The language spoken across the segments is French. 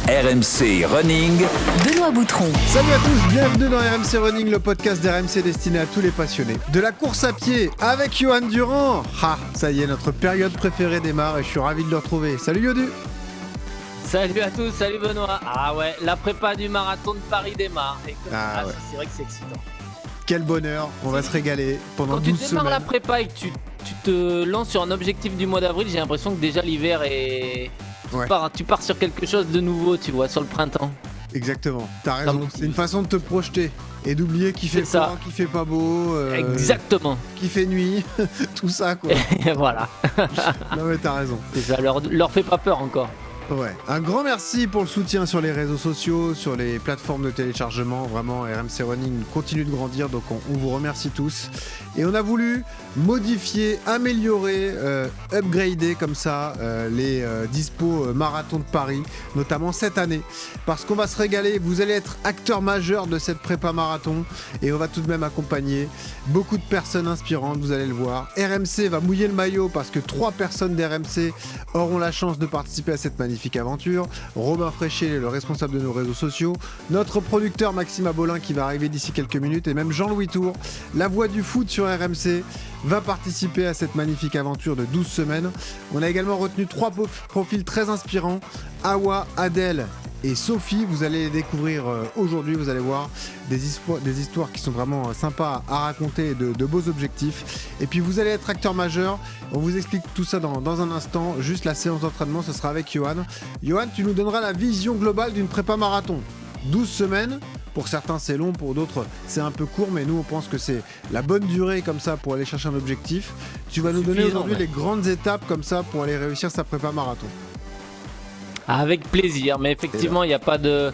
RMC Running. Benoît Boutron. Salut à tous, bienvenue dans RMC Running, le podcast d'RMC destiné à tous les passionnés de la course à pied avec Johan Durand. Ça y est, notre période préférée démarre et je suis ravi de le retrouver. Salut Yodu. Salut à tous, salut Benoît. Ah ouais, la prépa du marathon de Paris démarre. Et ouais. C'est vrai que c'est excitant. Quel bonheur, on va se régaler pendant 12 semaines. Quand tu démarres la prépa et que tu te lances sur un objectif du mois d'avril, j'ai l'impression que déjà l'hiver est... Tu pars sur quelque chose de nouveau, tu vois, sur le printemps. Exactement, t'as raison, c'est une façon de te projeter et d'oublier qu'il fait froid, qu'il fait pas beau, exactement, qu'il fait nuit, tout ça quoi. Et voilà. Non mais t'as raison. C'est ça, leur fait pas peur encore. Ouais, un grand merci pour le soutien sur les réseaux sociaux, sur les plateformes de téléchargement. Vraiment, RMC Running continue de grandir, donc on vous remercie tous. Et on a voulu modifier, améliorer, upgrader comme ça les dispos marathon de Paris, notamment cette année. Parce qu'on va se régaler, vous allez être acteur majeur de cette prépa marathon et on va tout de même accompagner beaucoup de personnes inspirantes, vous allez le voir. RMC va mouiller le maillot parce que 3 personnes d'RMC auront la chance de participer à cette magnifique aventure. Robin Fréchet, le responsable de nos réseaux sociaux, notre producteur Maxime Abolin qui va arriver d'ici quelques minutes et même Jean-Louis Tour, la voix du foot sur RMC, va participer à cette magnifique aventure de 12 semaines. On a également retenu 3 profils très inspirants, Awa, Adèle et Sophie. Vous allez les découvrir aujourd'hui, vous allez voir des histoires qui sont vraiment sympas à raconter, de beaux objectifs. Et puis vous allez être acteur majeur. On vous explique tout ça dans un instant. Juste la séance d'entraînement, ce sera avec Johan. Johan, tu nous donneras la vision globale d'une prépa marathon. 12 semaines. Pour certains, c'est long, pour d'autres, c'est un peu court, mais nous, on pense que c'est la bonne durée comme ça pour aller chercher un objectif. Tu vas nous donner aujourd'hui les grandes étapes comme ça pour aller réussir sa prépa marathon. Avec plaisir, mais effectivement, il n'y a pas de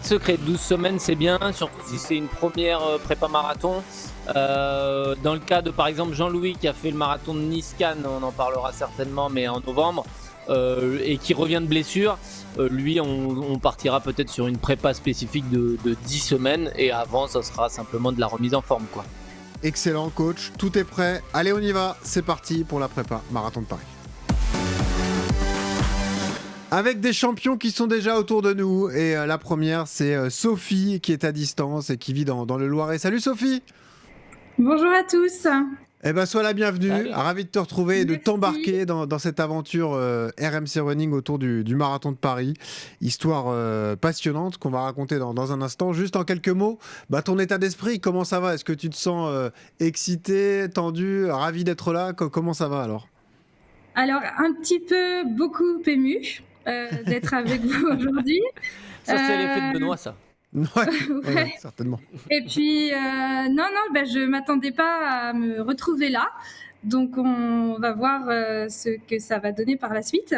secret. 12 semaines, c'est bien, surtout si c'est une première prépa marathon. Dans le cas de, par exemple, Jean-Louis qui a fait le marathon de Nice-Cannes, on en parlera certainement, mais en novembre, et qui revient de blessure, lui, on partira peut-être sur une prépa spécifique de 10 semaines, et avant, ça sera simplement de la remise en forme, quoi. Excellent, coach. Tout est prêt. Allez, on y va. C'est parti pour la prépa marathon de Paris. Avec des champions qui sont déjà autour de nous. Et la première, c'est Sophie qui est à distance et qui vit dans le Loiret. Salut Sophie. Bonjour à tous. Eh ben, sois la bienvenue. Salut. Ravi de te retrouver et de t'embarquer dans cette aventure RMC Running autour du marathon de Paris. Histoire passionnante qu'on va raconter dans un instant. Juste en quelques mots, ton état d'esprit, comment ça va ? Est-ce que tu te sens excité, tendu, ravi d'être là ? Comment ça va alors ? Alors, un petit peu, beaucoup ému d'être avec vous aujourd'hui. Ça, c'est l'effet de Benoît, ça. Ouais, certainement. Et puis, je m'attendais pas à me retrouver là. Donc, on va voir ce que ça va donner par la suite.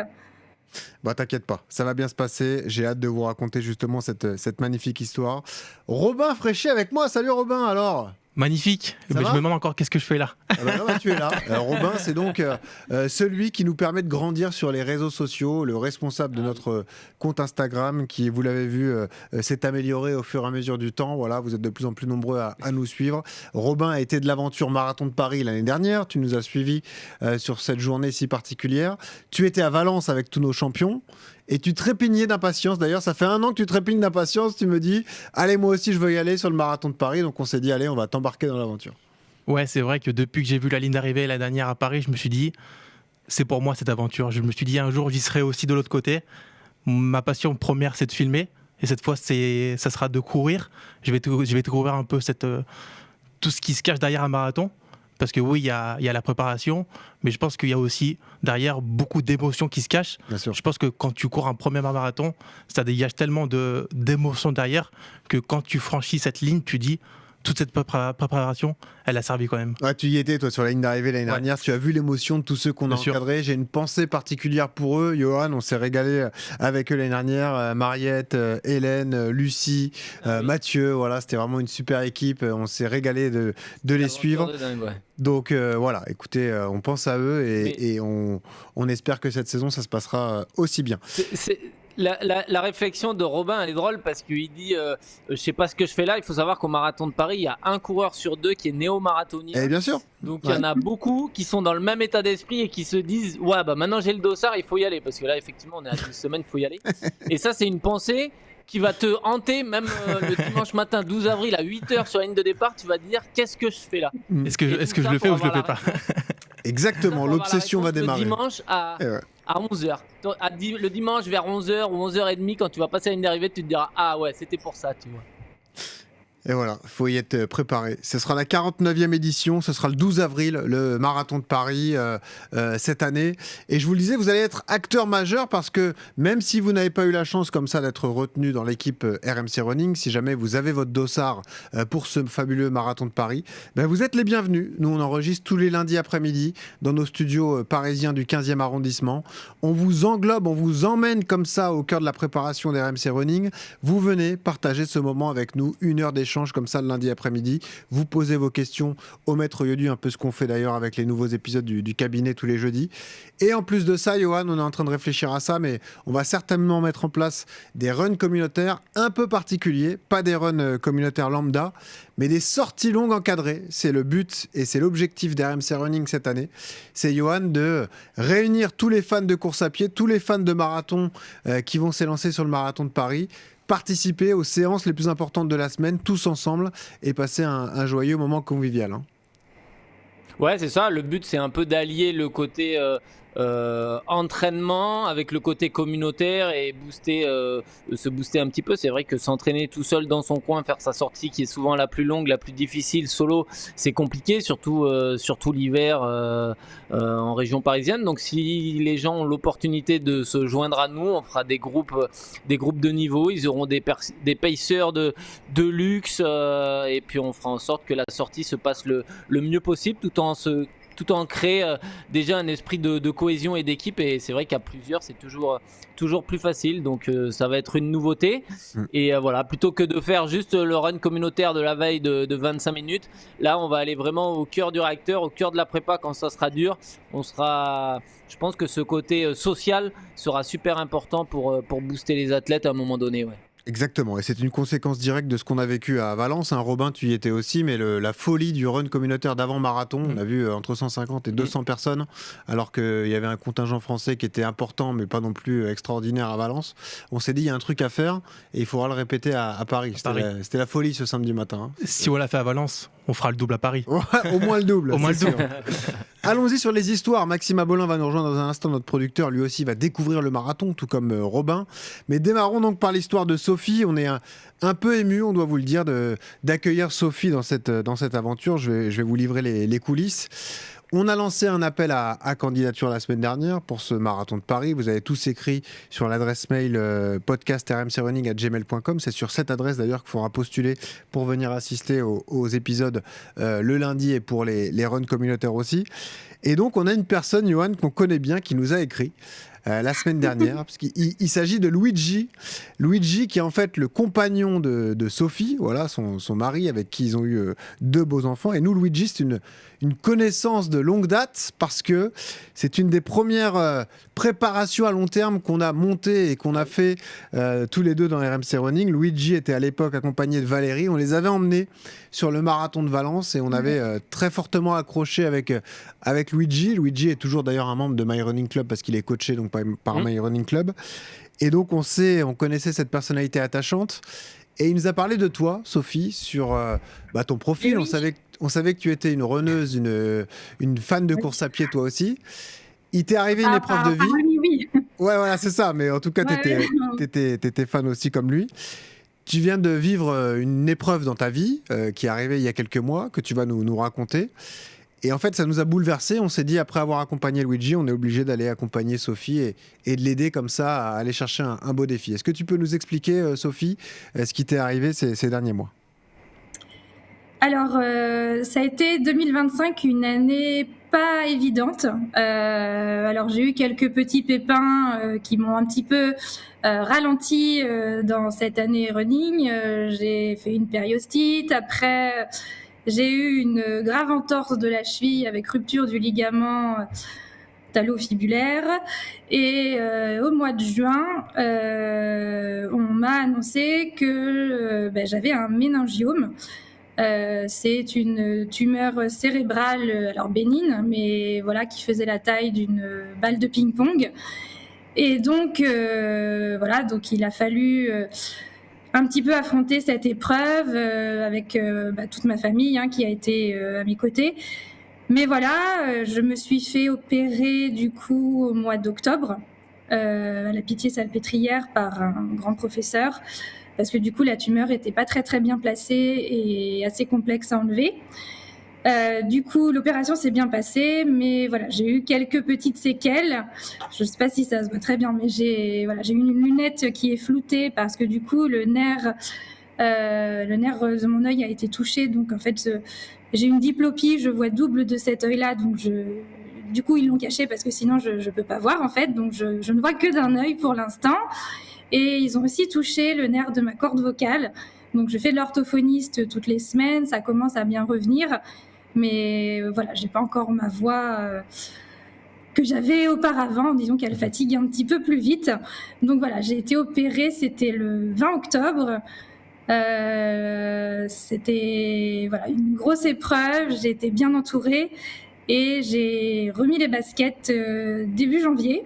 T'inquiète pas, ça va bien se passer. J'ai hâte de vous raconter justement cette magnifique histoire. Robin Fréchet avec moi. Salut Robin, alors ? Magnifique. Je me demande encore qu'est-ce que je fais là. Tu es là. Robin, c'est donc celui qui nous permet de grandir sur les réseaux sociaux, le responsable de notre compte Instagram qui, vous l'avez vu, s'est amélioré au fur et à mesure du temps. Voilà, vous êtes de plus en plus nombreux à nous suivre. Robin a été de l'aventure marathon de Paris l'année dernière. Tu nous as suivis sur cette journée si particulière. Tu étais à Valence avec tous nos champions. Et tu trépignais d'impatience. D'ailleurs, ça fait 1 an que tu trépignes d'impatience. Tu me dis, allez, moi aussi, je veux y aller sur le marathon de Paris. Donc, on s'est dit, allez, on va t'embarquer dans l'aventure. Ouais, c'est vrai que depuis que j'ai vu la ligne d'arrivée l'année dernière à Paris, je me suis dit, c'est pour moi cette aventure. Je me suis dit, un jour, j'y serai aussi de l'autre côté. Ma passion première, c'est de filmer. Et cette fois, ça sera de courir. Je vais découvrir un peu tout ce qui se cache derrière un marathon. Parce que oui, il y a la préparation, mais je pense qu'il y a aussi derrière beaucoup d'émotions qui se cachent. Bien sûr. Je pense que quand tu cours un premier marathon, ça dégage tellement d'émotions derrière que quand tu franchis cette ligne, tu dis toute cette préparation, elle a servi quand même. Ouais, tu y étais, toi, sur la ligne d'arrivée l'année dernière. Tu as vu l'émotion de tous ceux qu'on a encadrés. J'ai une pensée particulière pour eux. Johan, on s'est régalé avec eux l'année dernière. Mariette, Hélène, Lucie, Mathieu. Voilà, c'était vraiment une super équipe. On s'est régalé de les suivre. Donc voilà, écoutez, on pense à eux et on espère que cette saison, ça se passera aussi bien. La réflexion de Robin, elle est drôle parce qu'il dit je sais pas ce que je fais là. Il faut savoir qu'au marathon de Paris, il y a un coureur sur 2 qui est néo-marathonien. Et bien sûr. Donc il y en a beaucoup qui sont dans le même état d'esprit et qui se disent ouais, bah maintenant j'ai le dossard, il faut y aller. Parce que là, effectivement, on est à 12 semaines, il faut y aller. Et ça, c'est une pensée qui va te hanter même le dimanche matin 12 avril à 8h sur la ligne de départ. Tu vas te dire qu'est-ce que je fais là. Est-ce que je le fais ou je le fais pas? Exactement, l'obsession va démarrer. Le dimanche à 11h. Le dimanche vers 11h ou 11h30, quand tu vas passer à la ligne d'arrivée, tu te diras ah ouais, c'était pour ça, tu vois. Et voilà, il faut y être préparé. Ce sera la 49e édition, ce sera le 12 avril, le marathon de Paris cette année. Et je vous le disais, vous allez être acteur majeur parce que même si vous n'avez pas eu la chance comme ça d'être retenu dans l'équipe RMC Running, si jamais vous avez votre dossard pour ce fabuleux marathon de Paris, ben vous êtes les bienvenus. Nous, on enregistre tous les lundis après-midi dans nos studios parisiens du 15e arrondissement. On vous englobe, on vous emmène comme ça au cœur de la préparation des RMC Running. Vous venez partager ce moment avec nous, 1 heure d'échange comme ça le lundi après-midi. Vous posez vos questions au maître Yodu, un peu ce qu'on fait d'ailleurs avec les nouveaux épisodes du cabinet tous les jeudis. Et en plus de ça, Johan, on est en train de réfléchir à ça, mais on va certainement mettre en place des runs communautaires un peu particuliers, pas des runs communautaires lambda, mais des sorties longues encadrées. C'est le but et c'est l'objectif d'RMC Running cette année. C'est, Johan, de réunir tous les fans de course à pied, tous les fans de marathon qui vont s'élancer sur le marathon de Paris, participer aux séances les plus importantes de la semaine, tous ensemble, et passer un joyeux moment convivial. Hein. Ouais, c'est ça. Le but, c'est un peu d'allier le côté entraînement avec le côté communautaire et se booster un petit peu. C'est vrai que s'entraîner tout seul dans son coin, faire sa sortie qui est souvent la plus longue, la plus difficile, solo, c'est compliqué, surtout l'hiver en région parisienne. Donc si les gens ont l'opportunité de se joindre à nous, on fera des groupes de niveau. Ils auront des pacers de luxe et puis on fera en sorte que la sortie se passe le mieux possible tout en créant déjà un esprit de cohésion et d'équipe. Et c'est vrai qu'à plusieurs, c'est toujours plus facile. Donc ça va être une nouveauté. Et voilà, plutôt que de faire juste le run communautaire de la veille de 25 minutes, là, on va aller vraiment au cœur du réacteur, au cœur de la prépa quand ça sera dur. Je pense que ce côté social sera super important pour booster les athlètes à un moment donné. Ouais. Exactement, et c'est une conséquence directe de ce qu'on a vécu à Valence. Hein. Robin, tu y étais aussi, mais la folie du run communautaire d'avant-marathon, on a vu entre 150 et 200 personnes, alors qu'il y avait un contingent français qui était important, mais pas non plus extraordinaire à Valence. On s'est dit, il y a un truc à faire, et il faudra le répéter à Paris. C'était la folie ce samedi matin. Hein. Si on l'a fait à Valence, on fera le double à Paris. Au moins le double. Au moins le double. Allons-y sur les histoires. Maxime Abolin va nous rejoindre dans un instant. Notre producteur, lui aussi, va découvrir le marathon, tout comme Robin. Mais démarrons donc par l'histoire de Sophie. On est un peu ému, on doit vous le dire, d'accueillir Sophie dans cette aventure. Je vais vous livrer les coulisses. On a lancé un appel à candidature la semaine dernière pour ce marathon de Paris. Vous avez tous écrit sur l'adresse mail podcast@rmcrunning@gmail.com. C'est sur cette adresse d'ailleurs qu'il faudra postuler pour venir assister aux épisodes le lundi et pour les runs communautaires aussi. Et donc on a une personne, Johan, qu'on connaît bien, qui nous a écrit la semaine dernière, parce qu'il s'agit de Luigi. Luigi qui est en fait le compagnon de Sophie, voilà, son mari avec qui ils ont eu 2 beaux enfants. Et nous, Luigi, c'est une connaissance de longue date parce que c'est une des premières préparations à long terme qu'on a montées et qu'on a fait tous les deux dans RMC Running. Luigi était à l'époque accompagné de Valérie. On les avait emmenés sur le marathon de Valence et on avait très fortement accroché avec Luigi. Luigi est toujours d'ailleurs un membre de My Running Club parce qu'il est coaché donc par My Running Club. Et donc on connaissait cette personnalité attachante. Et il nous a parlé de toi, Sophie, sur ton profil. Oui. On savait que tu étais une runneuse, une fan de course à pied toi aussi. Il t'est arrivé une épreuve de vie. Oui. Ouais, voilà, c'est ça. Mais en tout cas, t'étais fan aussi comme lui. Tu viens de vivre une épreuve dans ta vie qui est arrivée il y a quelques mois, que tu vas nous raconter. Et en fait, ça nous a bouleversés. On s'est dit, après avoir accompagné Luigi, on est obligé d'aller accompagner Sophie et de l'aider comme ça à aller chercher un beau défi. Est-ce que tu peux nous expliquer, Sophie, ce qui t'est arrivé ces derniers mois ? Alors, ça a été 2025, une année pas évidente. Alors, j'ai eu quelques petits pépins qui m'ont un petit peu ralenti dans cette année running. J'ai fait une périostite. Après, j'ai eu une grave entorse de la cheville avec rupture du ligament talofibulaire. Et au mois de juin, on m'a annoncé que j'avais un méningiome. C'est une tumeur cérébrale, alors bénigne, mais voilà, qui faisait la taille d'une balle de ping-pong. Et donc, donc il a fallu un petit peu affronter cette épreuve avec toute ma famille qui a été à mes côtés. Mais voilà, je me suis fait opérer du coup au mois d'octobre à la Pitié-Salpêtrière par un grand professeur, parce que du coup la tumeur était pas très très bien placée et assez complexe à enlever. Du coup, l'opération s'est bien passée, mais voilà, j'ai eu quelques petites séquelles. Je ne sais pas si ça se voit très bien, mais j'ai eu une lunette qui est floutée parce que du coup, le nerf de mon œil a été touché. Donc en fait, j'ai une diplopie, je vois double de cet œil-là. Donc du coup, ils l'ont caché parce que sinon, je ne peux pas voir en fait. Donc je ne vois que d'un œil pour l'instant. Et ils ont aussi touché le nerf de ma corde vocale. Donc je fais de l'orthophoniste toutes les semaines, ça commence à bien revenir. Mais voilà, j'ai pas encore ma voix que j'avais auparavant, disons qu'elle fatigue un petit peu plus vite. Donc voilà, j'ai été opérée, c'était le 20 octobre. C'était une grosse épreuve, j'ai été bien entourée et j'ai remis les baskets début janvier.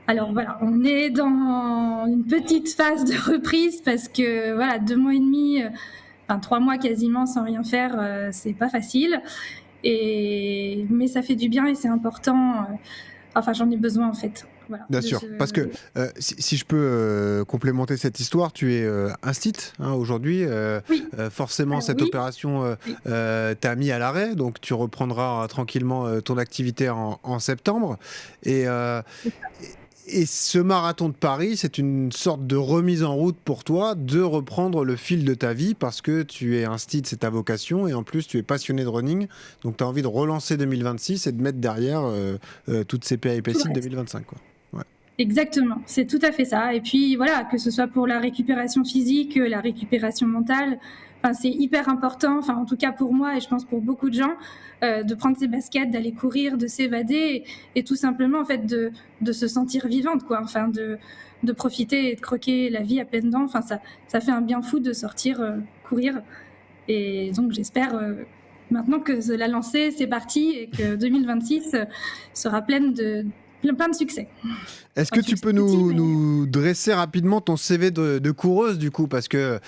Alors voilà, on est dans une petite phase de reprise parce que voilà, 2 mois et demi... 3 mois quasiment sans rien faire, c'est pas facile. Mais ça fait du bien et c'est important. J'en ai besoin en fait. Voilà, bien sûr, parce que si je peux complémenter cette histoire, tu es instite aujourd'hui. Oui. Forcément, cette opération t'a mis à l'arrêt, donc tu reprendras tranquillement ton activité en septembre. Et ce marathon de Paris, c'est une sorte de remise en route pour toi, de reprendre le fil de ta vie, parce que tu es instite, c'est ta vocation, et en plus tu es passionné de running, donc tu as envie de relancer 2026 et de mettre derrière toutes ces péripéties de 2025. Quoi. Ouais. Exactement, c'est tout à fait ça. Et puis voilà, que ce soit pour la récupération physique, la récupération mentale, c'est hyper important, en tout cas pour moi et je pense pour beaucoup de gens, de prendre ses baskets, d'aller courir, de s'évader et tout simplement en fait de se sentir vivante, quoi. De profiter et de croquer la vie à pleines dents. Ça fait un bien fou de sortir courir. Et donc j'espère maintenant que la lancée c'est parti et que 2026 sera plein de succès. Est-ce que tu peux nous dresser rapidement ton CV de coureuse du coup, parce que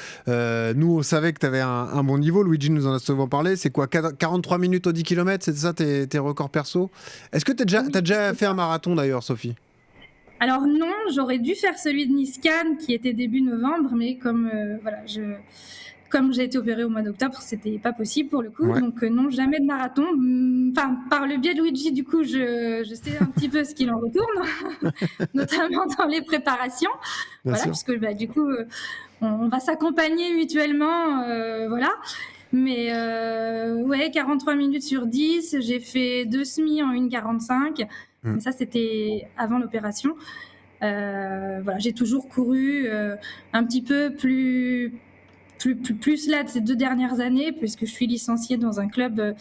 nous on savait que tu avais un bon niveau, Luigi nous en a souvent parlé, c'est quoi 43 minutes au 10 km, c'est ça tes records perso? Est-ce que t'as déjà fait un marathon d'ailleurs, Sophie? Alors non, j'aurais dû faire celui de Nice-Cannes qui était début novembre, mais comme j'ai été opérée au mois d'octobre, c'était pas possible pour le coup. Ouais. Donc non, jamais de marathon. Par le biais de Luigi, du coup, je sais un petit peu ce qu'il en retourne, notamment dans les préparations. Puisque du coup, on va s'accompagner mutuellement, voilà. Mais 43 minutes sur 10, j'ai fait 2 semis en 1,45. Mais ça, c'était avant l'opération. J'ai toujours couru un petit peu plus là de ces 2 dernières années, puisque je suis licenciée dans un club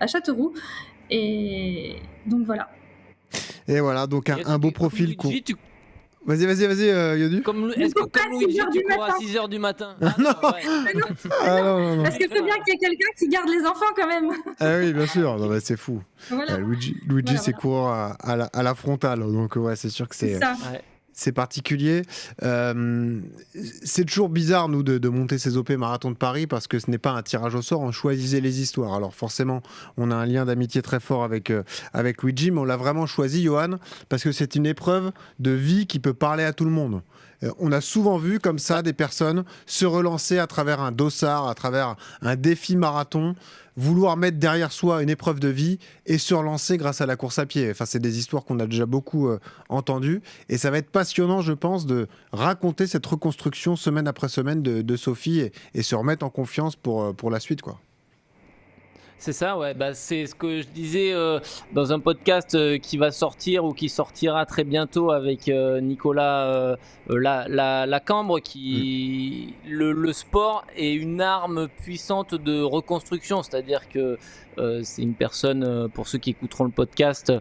à Châteauroux. Et donc voilà. Et voilà, donc un beau profil. Vas-y, Yodu. Est-ce que comme Luigi, tu cours à 6h du matin? Non. Parce qu'il faut bien qu'il y ait quelqu'un qui garde les enfants quand même. Ah oui, bien sûr. Non, c'est fou. Voilà. Luigi, c'est court à la frontale. Donc ouais, c'est sûr que c'est ça. C'est particulier. C'est toujours bizarre, nous, de monter ces OP Marathon de Paris, parce que ce n'est pas un tirage au sort, on choisissait les histoires. Alors forcément, on a un lien d'amitié très fort avec Luigi, mais on l'a vraiment choisi, Johan, parce que c'est une épreuve de vie qui peut parler à tout le monde. On a souvent vu comme ça des personnes se relancer à travers un dossard, à travers un défi marathon, vouloir mettre derrière soi une épreuve de vie et se relancer grâce à la course à pied. Enfin, c'est des histoires qu'on a déjà beaucoup entendues. Et ça va être passionnant, je pense, de raconter cette reconstruction semaine après semaine de Sophie et se remettre en confiance pour la suite, quoi. C'est ça, ouais. C'est ce que je disais dans un podcast qui va sortir ou qui sortira très bientôt avec Nicolas Lacambre, qui le sport est une arme puissante de reconstruction, c'est-à-dire que c'est une personne, pour ceux qui écouteront le podcast,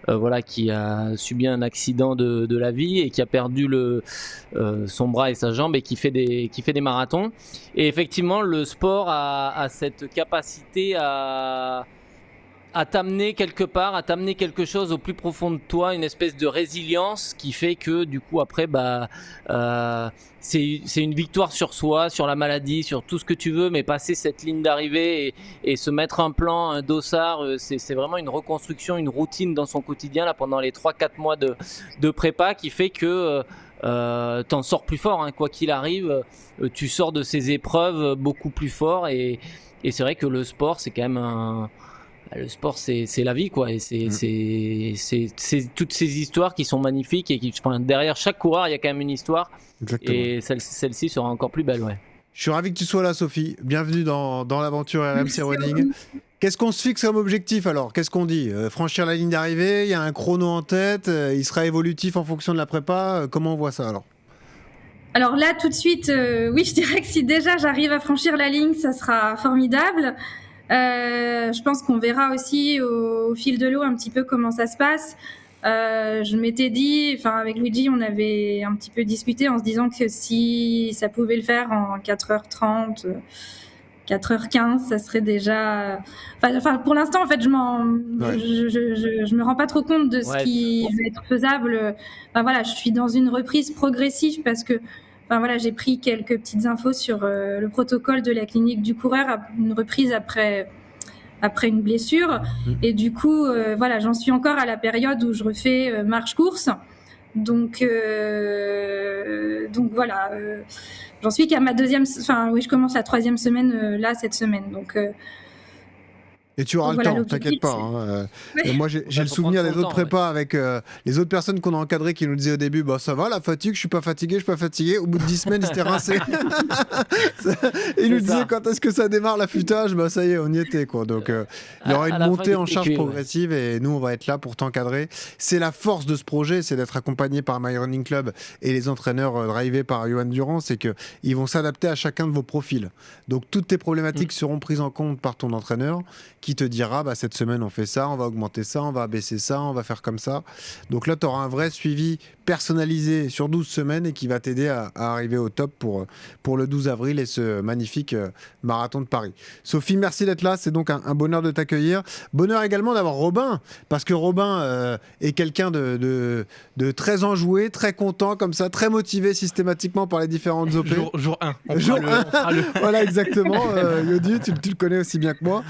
voilà, qui a subi un accident de la vie et qui a perdu son bras et sa jambe et qui fait des marathons. Et effectivement, le sport a cette capacité à t'amener quelque part, à t'amener quelque chose au plus profond de toi, une espèce de résilience qui fait que du coup après c'est une victoire sur soi, sur la maladie, sur tout ce que tu veux, mais passer cette ligne d'arrivée et se mettre un plan, un dossard, c'est vraiment une reconstruction, une routine dans son quotidien là pendant les 3-4 mois de prépa qui fait que t'en sors plus fort, hein, quoi qu'il arrive, tu sors de ces épreuves beaucoup plus fort et c'est vrai que le sport c'est quand même le sport c'est la vie quoi, et c'est toutes ces histoires qui sont magnifiques et derrière chaque coureur il y a quand même une histoire. Exactement. Et celle-ci sera encore plus belle, ouais. Je suis ravi que tu sois là, Sophie. Bienvenue dans l'aventure RMC Running. Qu'est-ce qu'on se fixe comme objectif alors ? Qu'est-ce qu'on dit ? Franchir la ligne d'arrivée, il y a un chrono en tête, il sera évolutif en fonction de la prépa. Comment on voit ça alors ? Alors là, tout de suite, oui, je dirais que si déjà j'arrive à franchir la ligne, ça sera formidable. Je pense qu'on verra aussi au fil de l'eau un petit peu comment ça se passe. Je m'étais dit, avec Luigi, on avait un petit peu discuté en se disant que si ça pouvait le faire en 4h30, 4h15, ça serait déjà. Pour l'instant, en fait, je me rends pas trop compte de ce qui va être faisable. Je suis dans une reprise progressive parce que. J'ai pris quelques petites infos sur le protocole de la clinique du coureur, une reprise après une blessure. Et du coup, j'en suis encore à la période où je refais marche-course. Donc voilà, j'en suis qu'à ma deuxième. Je commence la 3e semaine là cette semaine. Donc. Et tu auras le temps, t'inquiète pas. Hein. Moi, j'ai le souvenir des autres prépas avec les autres personnes qu'on a encadrées qui nous disaient au début, ça va, la fatigue, je suis pas fatigué. Au bout de 10 semaines, ils s'étaient rincés. Ils nous disaient quand est-ce que ça démarre l'affûtage, ça y est, on y était. Quoi. Donc, il y aura une montée en charge progressive et nous, on va être là pour t'encadrer. C'est la force de ce projet, c'est d'être accompagné par My Running Club et les entraîneurs drivés par Johan Durand, c'est qu'ils vont s'adapter à chacun de vos profils. Donc, toutes tes problématiques seront prises en compte par ton entraîneur qui te dira cette semaine on fait ça, on va augmenter ça, on va abaisser ça, on va faire comme ça. Donc là tu auras un vrai suivi personnalisé sur 12 semaines et qui va t'aider à arriver au top pour le 12 avril et ce magnifique marathon de Paris. Sophie, merci d'être là, c'est donc un bonheur de t'accueillir. Bonheur également d'avoir Robin, parce que Robin est quelqu'un de très enjoué, très content comme ça, très motivé systématiquement par les différentes OP. Jour 1. Voilà, exactement. Yodi, tu le connais aussi bien que moi.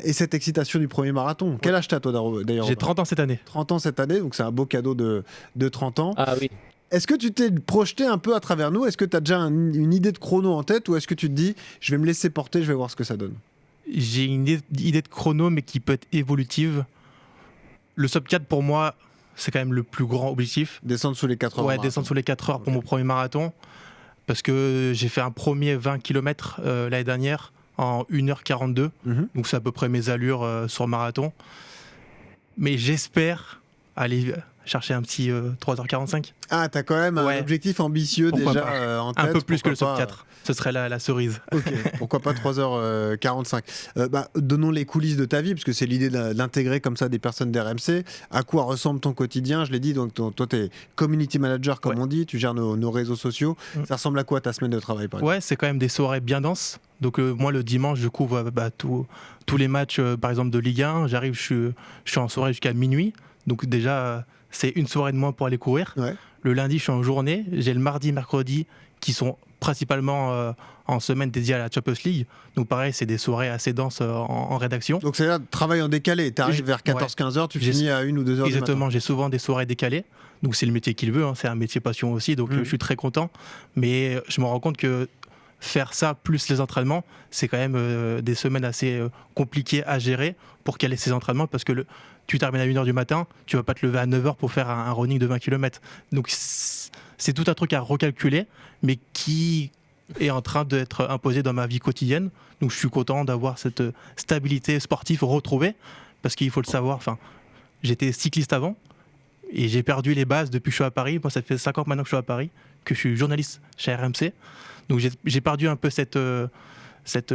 Et cette excitation du premier marathon. Quel âge t'as toi d'ailleurs ? J'ai 30 ans cette année. 30 ans cette année, donc c'est un beau cadeau de 30 ans. Ah oui. Est-ce que tu t'es projeté un peu à travers nous ? Est-ce que tu as déjà une idée de chrono en tête ou est-ce que tu te dis je vais me laisser porter, je vais voir ce que ça donne ? J'ai une idée de chrono mais qui peut être évolutive. Le sub 4 pour moi, c'est quand même le plus grand objectif. Descendre sous les 4 heures. Ouais, descendre sous les 4 heures pour mon premier marathon. Parce que j'ai fait un premier 20 km l'année dernière en 1h42. Donc c'est à peu près mes allures sur marathon. Mais j'espère aller chercher un petit 3h45. Ah, t'as quand même un objectif ambitieux déjà en tête. Un peu plus que le sub 4. Ce serait la cerise. Ok, pourquoi pas 3h45. Donnons les coulisses de ta vie, parce que c'est l'idée d'intégrer comme ça des personnes d'RMC. À quoi ressemble ton quotidien ? Je l'ai dit, donc toi, tu es community manager, comme on dit, tu gères nos réseaux sociaux. Ça ressemble à quoi ta semaine de travail, par exemple ? Ouais, c'est quand même des soirées bien denses. Donc moi, le dimanche, je couvre tous les matchs, par exemple, de Ligue 1. J'arrive, je suis en soirée jusqu'à minuit. Donc déjà, c'est une soirée de moins pour aller courir. Ouais. Le lundi, je suis en journée. J'ai le mardi, mercredi, qui sont principalement en semaine dédiée à la Champions League. Donc pareil, c'est des soirées assez denses en rédaction. Donc c'est là, travail en décalé. Tu arrives vers 14-15 heures, tu finis à 1 ou 2 heures du matin. Exactement, j'ai souvent des soirées décalées. Donc c'est le métier qu'il veut, hein. C'est un métier passion aussi. Donc je suis très content. Mais je me rends compte que faire ça plus les entraînements, c'est quand même des semaines assez compliquées à gérer pour caler ces entraînements, parce que tu termines à 1h du matin, tu vas pas te lever à 9h pour faire un running de 20 km. Donc c'est tout un truc à recalculer, mais qui est en train d'être imposé dans ma vie quotidienne. Donc je suis content d'avoir cette stabilité sportive retrouvée, parce qu'il faut le savoir, j'étais cycliste avant, et j'ai perdu les bases depuis que je suis à Paris. Moi, ça fait 5 ans maintenant que je suis à Paris, que je suis journaliste chez RMC. Donc j'ai perdu un peu cette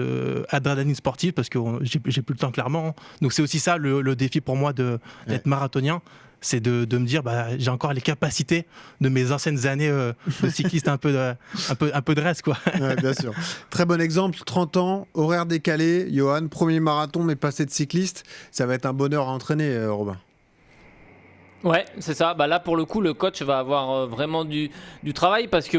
adrénaline sportive parce que j'ai plus le temps clairement. Donc c'est aussi ça le défi pour moi d'être marathonien, c'est de me dire j'ai encore les capacités de mes anciennes années de cycliste un peu de reste quoi. Ouais, bien sûr. Très bon exemple, 30 ans, horaire décalé, Johan, premier marathon mais passé de cycliste, ça va être un bonheur à entraîner, Robin. Ouais, c'est ça. Là, pour le coup, le coach va avoir vraiment du travail parce que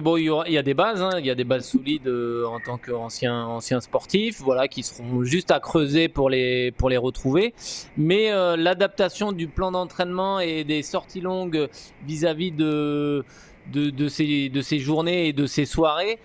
il y a des bases, il y a des bases solides en tant qu'ancien sportif, voilà, qui seront juste à creuser pour les retrouver. Mais l'adaptation du plan d'entraînement et des sorties longues vis-à-vis de ces journées et de ces soirées,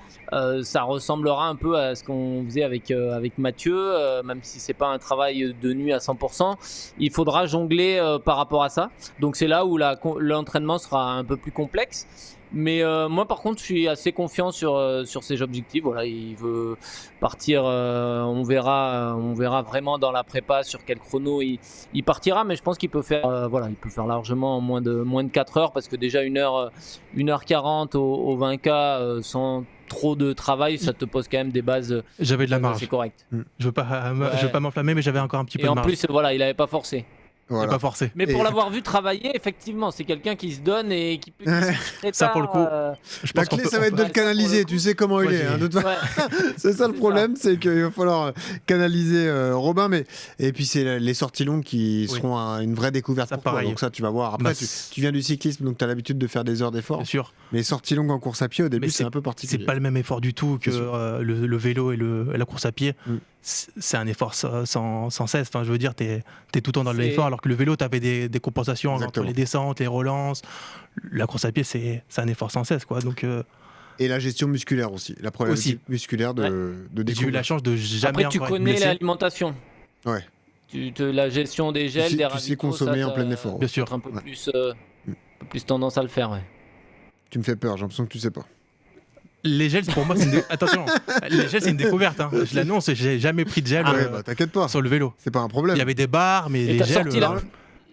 ça ressemblera un peu à ce qu'on faisait avec Mathieu, même si c'est pas un travail de nuit à 100%, il faudra jongler par rapport à ça. Donc c'est là où l'entraînement sera un peu plus complexe. Mais moi par contre je suis assez confiant sur ses objectifs. Voilà, il veut partir, on verra vraiment dans la prépa sur quel chrono il partira, mais je pense qu'il peut faire il peut faire largement en moins de 4 heures parce que déjà 1h40 au 20K sans trop de travail, ça te pose quand même des bases. J'avais de la marge. C'est correct. Je veux pas m'enflammer, mais j'avais encore un petit peu de marge. Et en plus, il avait pas forcé. Voilà. Pas forcé. Mais pour l'avoir vu travailler, effectivement, c'est quelqu'un qui se donne et qui peut. Ça pour le coup. La clé, ça va être de le canaliser. Tu sais comment il est. Hein, c'est ça le problème, c'est qu'il va falloir canaliser Robin. Et puis c'est les sorties longues qui seront une vraie découverte pour toi. Donc ça, tu vas voir. Après, tu viens du cyclisme, donc tu as l'habitude de faire des heures d'effort. Bien sûr. Mais les sorties longues en course à pied, au début, c'est un peu particulier. C'est pas le même effort du tout que le vélo et la course à pied. C'est un effort sans cesse. Enfin, je veux dire, t'es tout le temps dans l'effort, alors que le vélo, t'avais des compensations entre les descentes, les relances. La course à pied, c'est un effort sans cesse, quoi. Donc, et la gestion musculaire aussi, la problématique musculaire de découvrir. J'ai eu la chance de jamais. Après, tu connais l'alimentation. Ouais. La gestion des gels, des ravitaux. Tu sais consommer en plein effort. Bien sûr. Un peu plus tendance à le faire, ouais. Tu me fais peur, j'ai l'impression que tu sais pas. Les gels, pour moi, attention, les gels, c'est une découverte. Hein. Je l'annonce, j'ai jamais pris de gel t'inquiète pas. Sur le vélo. C'est pas un problème. Il y avait des barres, mais les gels,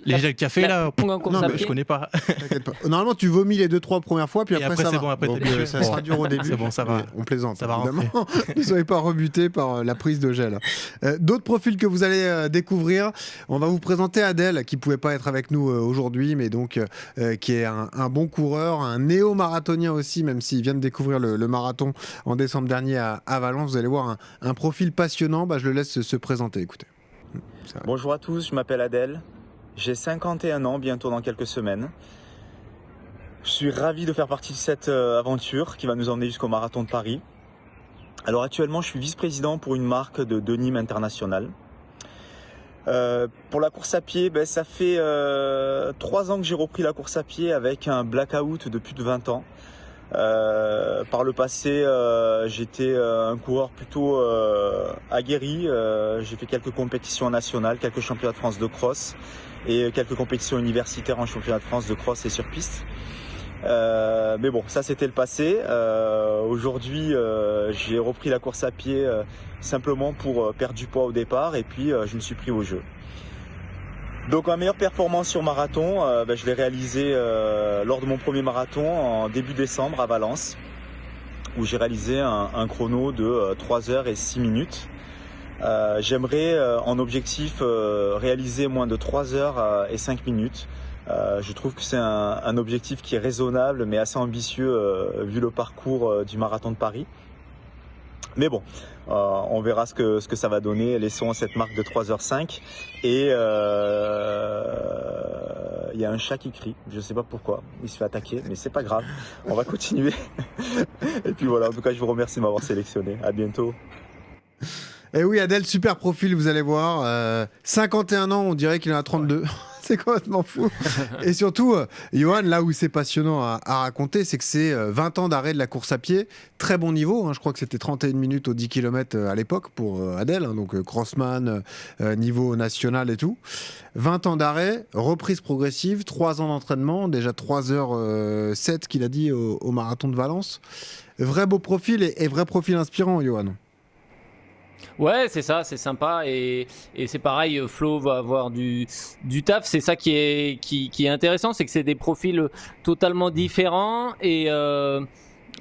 les gels café, là, je connais pas. T'inquiète pas. Normalement, tu vomis les 2-3 premières fois, puis après ça c'est va. bon, après ça sera dur au début. C'est bon, ça va. On plaisante, ça va évidemment. Ne soyez pas rebutés par la prise de gel. D'autres profils que vous allez découvrir. On va vous présenter Adèle, qui pouvait pas être avec nous aujourd'hui, mais donc qui est un bon coureur, un néo-marathonien aussi, même s'il vient de découvrir le marathon en décembre dernier à Valence. Vous allez voir un profil passionnant. Je le laisse se présenter. Écoutez. Bonjour à tous, je m'appelle Adèle. J'ai 51 ans, bientôt dans quelques semaines. Je suis ravi de faire partie de cette aventure qui va nous emmener jusqu'au Marathon de Paris. Alors actuellement, je suis vice-président pour une marque de Nîmes International. Pour la course à pied, ça fait 3 ans que j'ai repris la course à pied avec un blackout de plus de 20 ans. Par le passé, j'étais un coureur plutôt aguerri. J'ai fait quelques compétitions nationales, quelques championnats de France de cross et quelques compétitions universitaires en championnat de France de cross et sur piste. Mais bon, ça c'était le passé. Aujourd'hui, j'ai repris la course à pied simplement pour perdre du poids au départ et puis je me suis pris au jeu. Donc ma meilleure performance sur marathon, je l'ai réalisée lors de mon premier marathon en début décembre à Valence, où j'ai réalisé un chrono de 3 heures et 6 minutes. J'aimerais en objectif réaliser moins de 3 heures et 5 minutes. Je trouve que c'est un objectif qui est raisonnable mais assez ambitieux vu le parcours du marathon de Paris. Mais bon, on verra ce que ça va donner. Laissons cette marque de 3h05. Et il y a un chat qui crie. Je ne sais pas pourquoi. Il se fait attaquer, mais c'est pas grave. On va continuer. Et puis voilà, en tout cas, je vous remercie de m'avoir sélectionné. À bientôt. Et oui, Adèle, super profil, vous allez voir. 51 ans, on dirait qu'il en a 32. C'est complètement fou. Et surtout, Johan, là où c'est passionnant à raconter, c'est que c'est 20 ans d'arrêt de la course à pied. Très bon niveau. Je crois que c'était 31 minutes aux 10 km à l'époque pour Adèle. Donc crossman, niveau national et tout. 20 ans d'arrêt, reprise progressive, 3 ans d'entraînement. Déjà 3h07 qu'il a dit au marathon de Valence. Vrai beau profil et vrai profil inspirant, Johan. Ouais, c'est ça, c'est sympa et c'est pareil, Flo va avoir du taf, c'est ça qui est intéressant, c'est que c'est des profils totalement différents et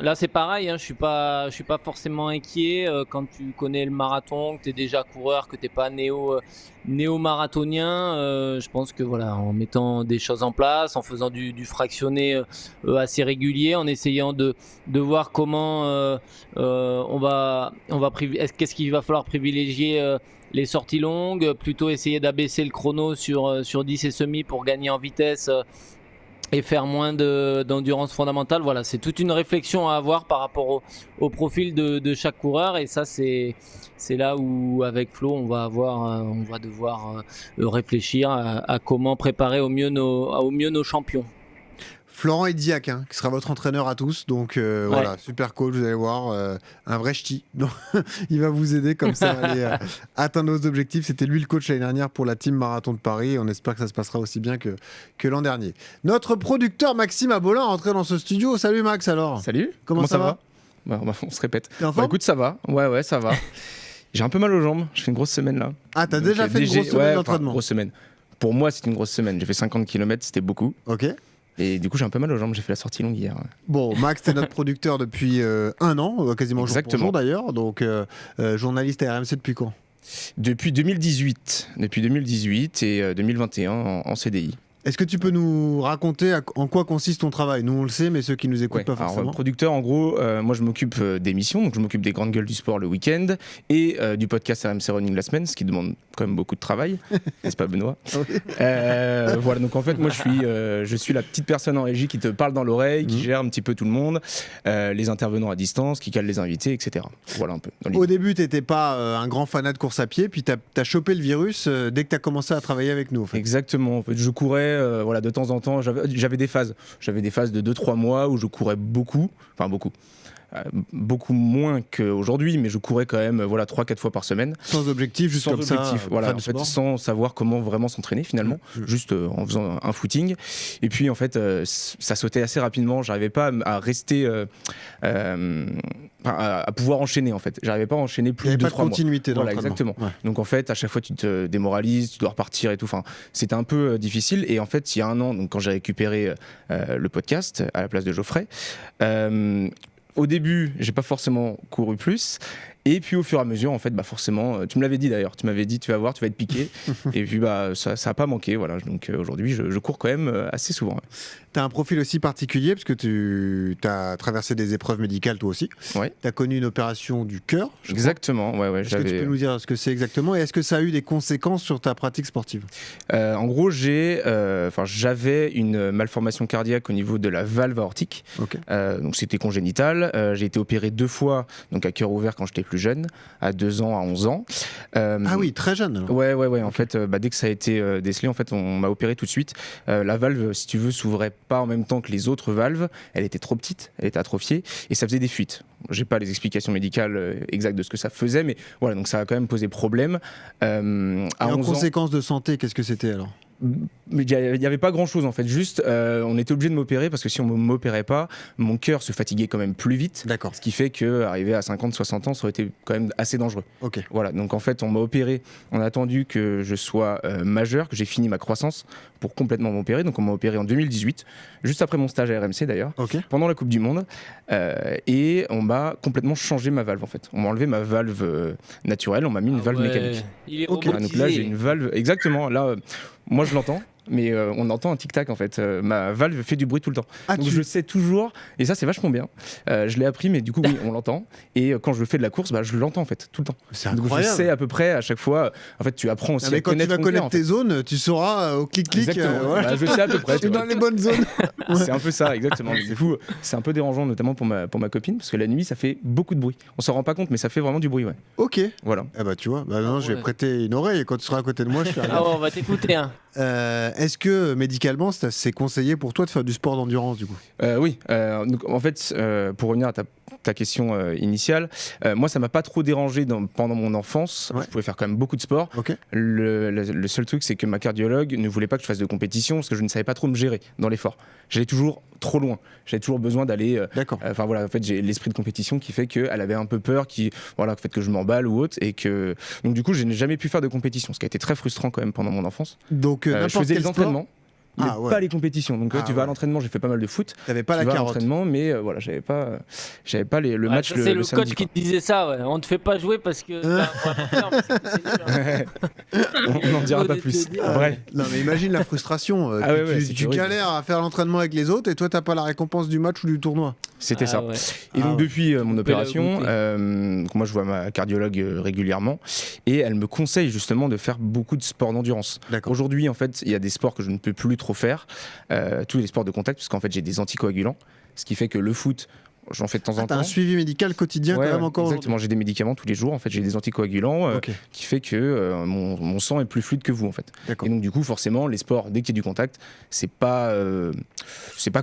Là, c'est pareil, hein, je suis pas forcément inquiet quand tu connais le marathon, que tu es déjà coureur, que tu n'es pas néo-marathonien. Je pense que voilà, en mettant des choses en place, en faisant du fractionné assez régulier, en essayant de voir comment qu'est-ce qu'il va falloir privilégier les sorties longues, plutôt essayer d'abaisser le chrono sur 10 et semi pour gagner en vitesse. Et faire moins d'endurance fondamentale. Voilà, c'est toute une réflexion à avoir par rapport au profil de chaque coureur. Et ça, c'est là où, avec Flo, on va devoir réfléchir à comment préparer au mieux nos champions. Florent Ediac, qui sera votre entraîneur à tous. Donc voilà, super coach, vous allez voir, un vrai ch'ti. Donc, il va vous aider comme ça à aller atteindre nos objectifs. C'était lui le coach l'année dernière pour la team Marathon de Paris. On espère que ça se passera aussi bien que l'an dernier. Notre producteur Maxime Abolin est rentré dans ce studio. Salut Max alors. Salut. Comment ça va? On se répète. T'es en forme? Écoute, ça va. Ouais, ça va. J'ai un peu mal aux jambes. Je fais une grosse semaine là. Ah, t'as déjà fait une grosse semaine d'entraînement? Grosse semaine. Pour moi, c'est une grosse semaine. J'ai fait 50 km, c'était beaucoup. Ok. Et du coup, j'ai un peu mal aux jambes. J'ai fait la sortie longue hier. Bon, Max, t'es notre producteur depuis 1 an, quasiment jour pour jour d'ailleurs. Donc, journaliste à RMC depuis quand? Depuis 2018. Depuis 2018 et 2021 en CDI. Est-ce que tu peux nous raconter en quoi consiste ton travail? Nous, on le sait, mais ceux qui nous écoutent pas forcément. Alors, producteur, en gros, moi, je m'occupe d'émissions. Donc, je m'occupe des grandes gueules du sport le week-end et du podcast RMC Running la semaine, ce qui demande quand même beaucoup de travail. N'est-ce pas, Benoît? Voilà, donc en fait, moi, je suis la petite personne en régie qui te parle dans l'oreille, qui gère un petit peu tout le monde, les intervenants à distance, qui cale les invités, etc. Voilà un peu. Au début, tu n'étais pas un grand fanat de course à pied, puis tu as chopé le virus dès que tu as commencé à travailler avec nous. En fait. Exactement. En fait, je courais voilà, de temps en temps. J'avais des phases. J'avais des phases de 2-3 mois où je courais beaucoup. Enfin, beaucoup. Beaucoup moins qu'aujourd'hui, mais je courais quand même 3-4 fois par semaine. Sans objectif, juste sans comme objectif, ça, voilà, en fait, sans savoir comment vraiment s'entraîner finalement, juste en faisant un footing. Et puis en fait, ça sautait assez rapidement. J'arrivais pas à rester, à pouvoir enchaîner en fait. J'arrivais pas à enchaîner plus de 3 mois. Il n'y avait pas de continuité dans l'entraînement. Exactement. Ouais. Donc en fait, à chaque fois, tu te démoralises, tu dois repartir et tout. Enfin, c'était un peu difficile. Et en fait, il y a 1 an, donc quand j'ai récupéré le podcast à la place de Geoffrey. Au début, j'ai pas forcément couru plus. Et puis au fur et à mesure, en fait, forcément, tu me l'avais dit d'ailleurs, tu m'avais dit tu vas voir, tu vas être piqué. Et puis ça a pas manqué, voilà. Donc aujourd'hui, je cours quand même assez souvent. Ouais. Tu as un profil aussi particulier parce que tu as traversé des épreuves médicales toi aussi. Ouais. Tu as connu une opération du cœur. Exactement, ouais. Est-ce que tu peux nous dire ce que c'est exactement et est-ce que ça a eu des conséquences sur ta pratique sportive? En gros, j'avais une malformation cardiaque au niveau de la valve aortique. Okay. Donc c'était congénital. J'ai été opéré 2 fois, donc à cœur ouvert quand j'étais plus jeune, à 2 ans, à 11 ans. Ah oui, très jeune. Alors. Ouais. Okay. En fait, dès que ça a été décelé, en fait, on m'a opéré tout de suite. La valve, si tu veux, s'ouvrait pas en même temps que les autres valves. Elle était trop petite, elle était atrophiée et ça faisait des fuites. J'ai pas les explications médicales exactes de ce que ça faisait, mais voilà, donc ça a quand même posé problème. En conséquence de santé, qu'est-ce que c'était alors? Mais il n'y avait pas grand chose en fait, juste on était obligé de m'opérer parce que si on ne m'opérait pas, mon cœur se fatiguait quand même plus vite. D'accord. Ce qui fait qu'arriver à 50-60 ans, ça aurait été quand même assez dangereux. Ok. Voilà, donc en fait on m'a opéré, on a attendu que je sois majeur, que j'ai fini ma croissance pour complètement m'opérer. Donc on m'a opéré en 2018, juste après mon stage à RMC d'ailleurs, pendant la Coupe du Monde. Et on m'a complètement changé ma valve en fait. On m'a enlevé ma valve naturelle, on m'a mis une valve mécanique. Il est voilà, donc là j'ai une valve, exactement, là... Moi je l'entends, mais on entend un tic-tac en fait. Ma valve fait du bruit tout le temps. Donc je sais toujours, et ça c'est vachement bien. Je l'ai appris, mais du coup oui, on l'entend. Et quand je fais de la course, je l'entends en fait tout le temps. C'est incroyable. Donc je sais à peu près à chaque fois. En fait, tu apprends aussi à connaître. Quand tu vas connaître tes cœur, zones, tu sauras au clic-clic. Exactement. Je sais à peu près. Tu es dans les bonnes zones. C'est un peu ça, exactement. C'est fou. C'est un peu dérangeant, notamment pour ma copine, parce que la nuit ça fait beaucoup de bruit. On s'en rend pas compte, mais ça fait vraiment du bruit, ouais. Ok. Voilà. Ah bah tu vois. Non, je vais prêter une oreille. Quand tu seras à côté de moi, je fais rien. On va t'écouter. Est-ce que médicalement, c'est conseillé pour toi de faire du sport d'endurance du coup? Oui. Donc, en fait, pour revenir à ta question initiale, moi, ça m'a pas trop dérangé pendant mon enfance. Ouais. Je pouvais faire quand même beaucoup de sport. Okay. Le seul truc, c'est que ma cardiologue ne voulait pas que je fasse de compétition parce que je ne savais pas trop me gérer dans l'effort. J'allais toujours trop loin. J'avais toujours besoin d'aller. Enfin voilà, en fait, j'ai l'esprit de compétition qui fait qu'elle avait un peu peur, fait que je m'emballe ou autre, et que donc du coup, je n'ai jamais pu faire de compétition, ce qui a été très frustrant quand même pendant mon enfance. Donc je faisais des entraînements. mais Ah, ouais. pas les compétitions. Donc là, Ah, tu vas à ouais. l'entraînement, j'ai fait pas mal de foot. T'avais pas Tu la vas à carotte. l'entraînement, mais voilà, j'avais pas le Ouais, match ça, c'est le samedi. coach qui te disait ça, ouais. On te fait pas jouer parce que t'as un point à faire, mais c'est nul, hein. Ouais. On n'en dira pas Faut plus. te dire. Vrai. Non mais imagine la frustration. Ah ouais, ouais, tu c'est horrible. galères à faire l'entraînement avec les autres et toi t'as pas la récompense du match ou du tournoi. C'était Ah ça. ouais. Et donc ouais. depuis mon peux la opération, goûter. moi je vois ma cardiologue régulièrement et elle me conseille justement de faire beaucoup de sports d'endurance. D'accord. Aujourd'hui en fait il y a des sports que je ne peux plus trop faire, tous les sports de contact parce qu'en fait j'ai des anticoagulants, ce qui fait que le foot j'en fais de temps en T'as temps. un suivi médical quotidien Ouais, quand même ouais, encore. exactement, j'ai des médicaments tous les jours en fait, j'ai des anticoagulants Ok. qui fait que mon sang est plus fluide que vous en fait. D'accord. Et donc du coup forcément les sports dès qu'il y a du contact c'est pas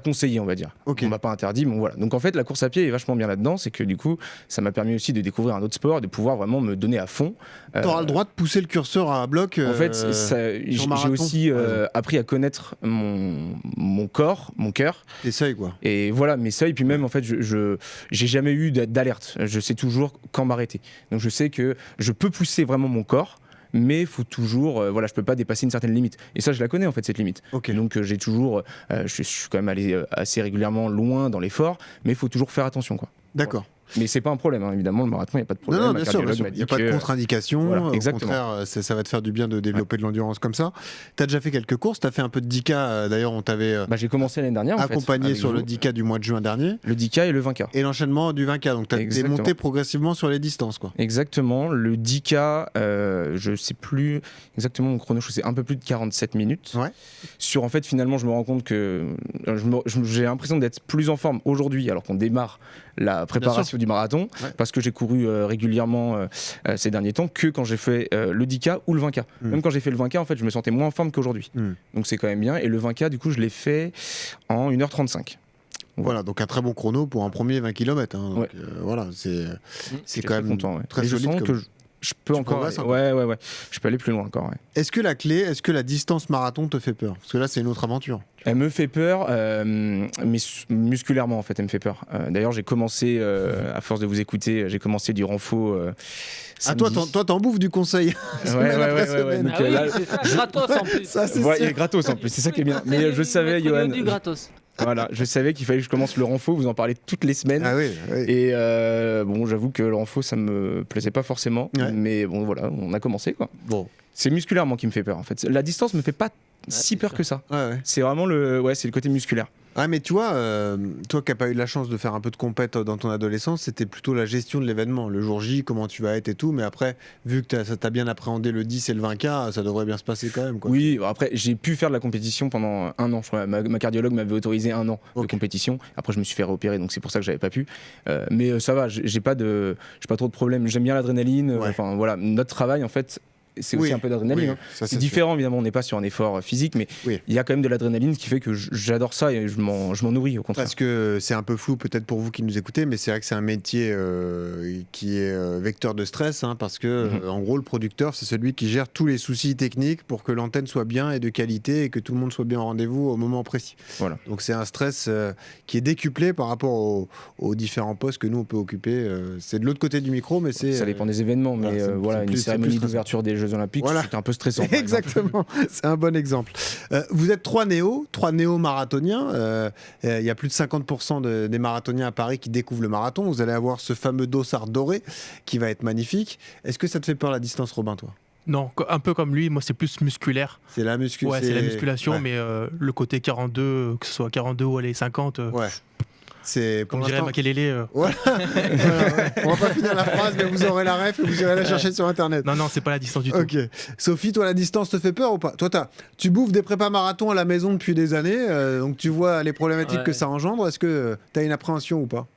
conseillé on va dire. Ok. On m'a pas interdit mais bon, voilà. Donc en fait la course à pied est vachement bien là-dedans, c'est que du coup ça m'a permis aussi de découvrir un autre sport, de pouvoir vraiment me donner à fond. T'auras le droit de pousser le curseur à bloc. En fait j'ai marathon. aussi Ouais. appris à connaître mon corps, mon cœur T'essayes quoi. et voilà mes seuils, puis même en fait j'ai jamais eu d'alerte, je sais toujours quand m'arrêter, donc je sais que je peux pousser vraiment mon corps mais il faut toujours voilà je peux pas dépasser une certaine limite et ça je la connais en fait cette limite. Ok. Donc j'ai toujours je suis quand même allé assez régulièrement loin dans l'effort mais il faut toujours faire attention quoi. D'accord. Mais c'est pas un problème hein, évidemment le marathon il n'y a pas de Non, problème. non, Ma bien sûr, bien cardiologue sûr. m'a Il dit n'y a pas de que- contre-indication. Voilà, Au exactement. contraire, ça va te faire du bien de développer de l'endurance comme ça. Tu as déjà fait quelques courses, tu as fait un peu de 10K. D'ailleurs, on t'avait Bah, j'ai commencé l'année dernière en fait, accompagné avec sur le vous. 10K du mois de juin dernier Le 10K et le 20K. et l'enchaînement du 20K. Donc, tu as Exactement. monté progressivement sur les distances. Quoi. Exactement, le 10K, je sais plus exactement mon chrono, je sais un peu plus de 47 minutes. Ouais. Sur en fait, finalement, je me rends compte que j'ai l'impression d'être plus en forme aujourd'hui, alors qu'on démarre la préparation du marathon, Ouais. parce que j'ai couru régulièrement ces derniers temps, que quand j'ai fait le 10K ou le 20K. Même quand j'ai fait le 20K, en fait, je me sentais moins en forme qu'aujourd'hui. Donc c'est quand même bien. Et le 20K, du coup, je l'ai fait en 1h35. Voilà, donc un très bon chrono pour un premier 20 km. Hein. Donc, Ouais. voilà, c'est Je quand suis même content. Ouais. très Et je solide. sens comme- que je peux Tu encore. progresses encore. Ouais. Je peux aller plus loin encore. Ouais. Est-ce que la clé, est-ce que la distance marathon te fait peur? Parce que là, c'est une autre aventure. Elle me fait peur, mais musculairement en fait, elle me fait peur. D'ailleurs, j'ai commencé, à force de vous écouter, j'ai commencé du renfo. Ah, toi, samedi. t'en bouffes du conseil. Semaine après semaine. Donc, Ah oui, là, c'est ça, gratos en plus. Ça, c'est ouais, il sûr. est gratos en plus, c'est ça qui est bien. Mais je savais, Mettre Johan, du gratos. voilà, je savais qu'il fallait que je commence le renfo, vous en parlez toutes les semaines. Ah oui, oui. Et bon, j'avoue que le renfo, ça me plaisait pas forcément. Ouais. Mais bon, voilà, on a commencé quoi. Bon. C'est musculairement qui me fait peur en fait. La distance me fait pas si c'est peur ça. que ça. Ouais. C'est vraiment c'est le côté musculaire. Ah, mais tu vois, toi qui n'as pas eu la chance de faire un peu de compète dans ton adolescence, c'était plutôt la gestion de l'événement. Le jour J, comment tu vas être et tout. Mais après, vu que t'as bien appréhendé le 10 et le 20K, ça devrait bien se passer quand même. Quoi. Oui, après j'ai pu faire de la compétition pendant un an. Je crois. Ma cardiologue m'avait autorisé un an de Ok. compétition. Après je me suis fait réopérer, donc c'est pour ça que j'avais pas pu. Mais ça va, j'ai pas trop de problèmes. J'aime bien l'adrénaline. Ouais. Enfin voilà, notre travail en fait, c'est aussi Oui, un peu d'adrénaline. oui, hein. ça, C'est sûr. différent évidemment, on n'est pas sur un effort physique, mais Oui. il y a quand même de l'adrénaline, ce qui fait que j'adore ça et je m'en nourris au contraire. Parce que c'est un peu flou peut-être pour vous qui nous écoutez, mais c'est vrai que c'est un métier qui est vecteur de stress, hein, parce que en gros le producteur c'est celui qui gère tous les soucis techniques pour que l'antenne soit bien et de qualité et que tout le monde soit bien au rendez-vous au moment précis. Voilà. Donc c'est un stress qui est décuplé par rapport aux différents postes que nous on peut occuper. C'est de l'autre côté du micro, mais c'est Ça dépend des événements, mais voilà, c'est voilà, une plus cérémonie stressant. d'ouverture des Jeux Olympiques, Voilà. c'est un peu stressant. par exemple. Exactement, c'est un bon exemple. Vous êtes trois néo-marathoniens. Il y a plus de 50% des marathoniens à Paris qui découvrent le marathon. Vous allez avoir ce fameux dossard doré qui va être magnifique. Est-ce que ça te fait peur la distance, Robin, toi? Non, un peu comme lui, moi c'est plus musculaire. C'est la musculation. Ouais, c'est la musculation, ouais. mais le côté 42, que ce soit 42 ou les 50, Ouais. C'est pour comme dirait l'instant. Makelele. Voilà. Ouais. On va pas finir la phrase, mais vous aurez la ref et vous irez la chercher sur internet. Non, c'est pas la distance du tout. Ok. Sophie, toi, la distance te fait peur ou pas? Toi, tu bouffes des prépas marathons à la maison depuis des années, donc tu vois les problématiques Ouais. que ça engendre. Est-ce que tu as une appréhension ou pas?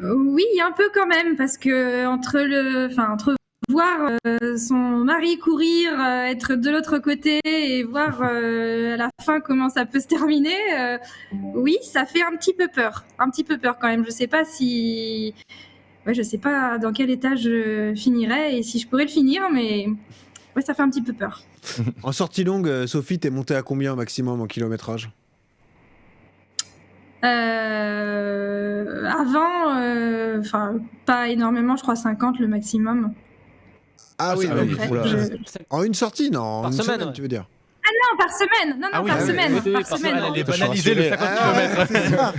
Oui, un peu quand même, parce que entre voir son mari courir, être de l'autre côté et voir à la fin comment ça peut se terminer, oui, ça fait un petit peu peur quand même. Je sais pas je sais pas dans quel état je finirai et si je pourrais le finir, mais ouais, ça fait un petit peu peur. En sortie longue, Sophie, t'es montée à combien au maximum en kilométrage? Avant, pas énormément, je crois 50 le maximum. Ah oui, Ah donc, oui, Après, oula. je- en une sortie, non, en Par une semaine, semaine, ouais. tu veux dire? non, par semaine. Non, Ah oui, par ah oui, semaine. oui, Par par semaine. semaine. Elle est Je suis banalisée le rassuré. 50 km. c'est ça.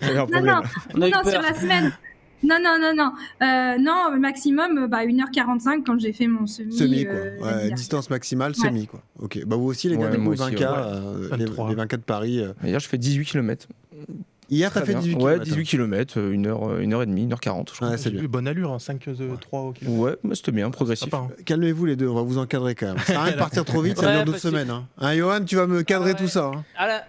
J'avais un Non, problème. non, On a eu non, peur. sur la semaine. Non. Non, maximum 1h45 quand j'ai fait mon semi. Semi, quoi. l'année Ouais, dernière. distance maximale, Ouais. semi, quoi. Ok. Bah, vous aussi, les gars, Ouais, du coup, moi aussi, 20K, ouais. les 23. 20K de Paris. Hier, je fais 18 km. Hier, t'as fait 18 Ouais, km. 18 km, 1h30, 1h40, je crois. Ouais, c'est J'ai bien. eu bonne allure en 5-3 au kilomètre. Ouais, mais c'était bien, progressif. Sympa, hein. Calmez-vous les deux, on va vous encadrer quand même. Ça sert à rien de partir trop vite, ça Ouais, dure 12 parce que- semaines. Hein, Johan, tu vas me cadrer Ah ouais. tout ça. Hein. Ah là,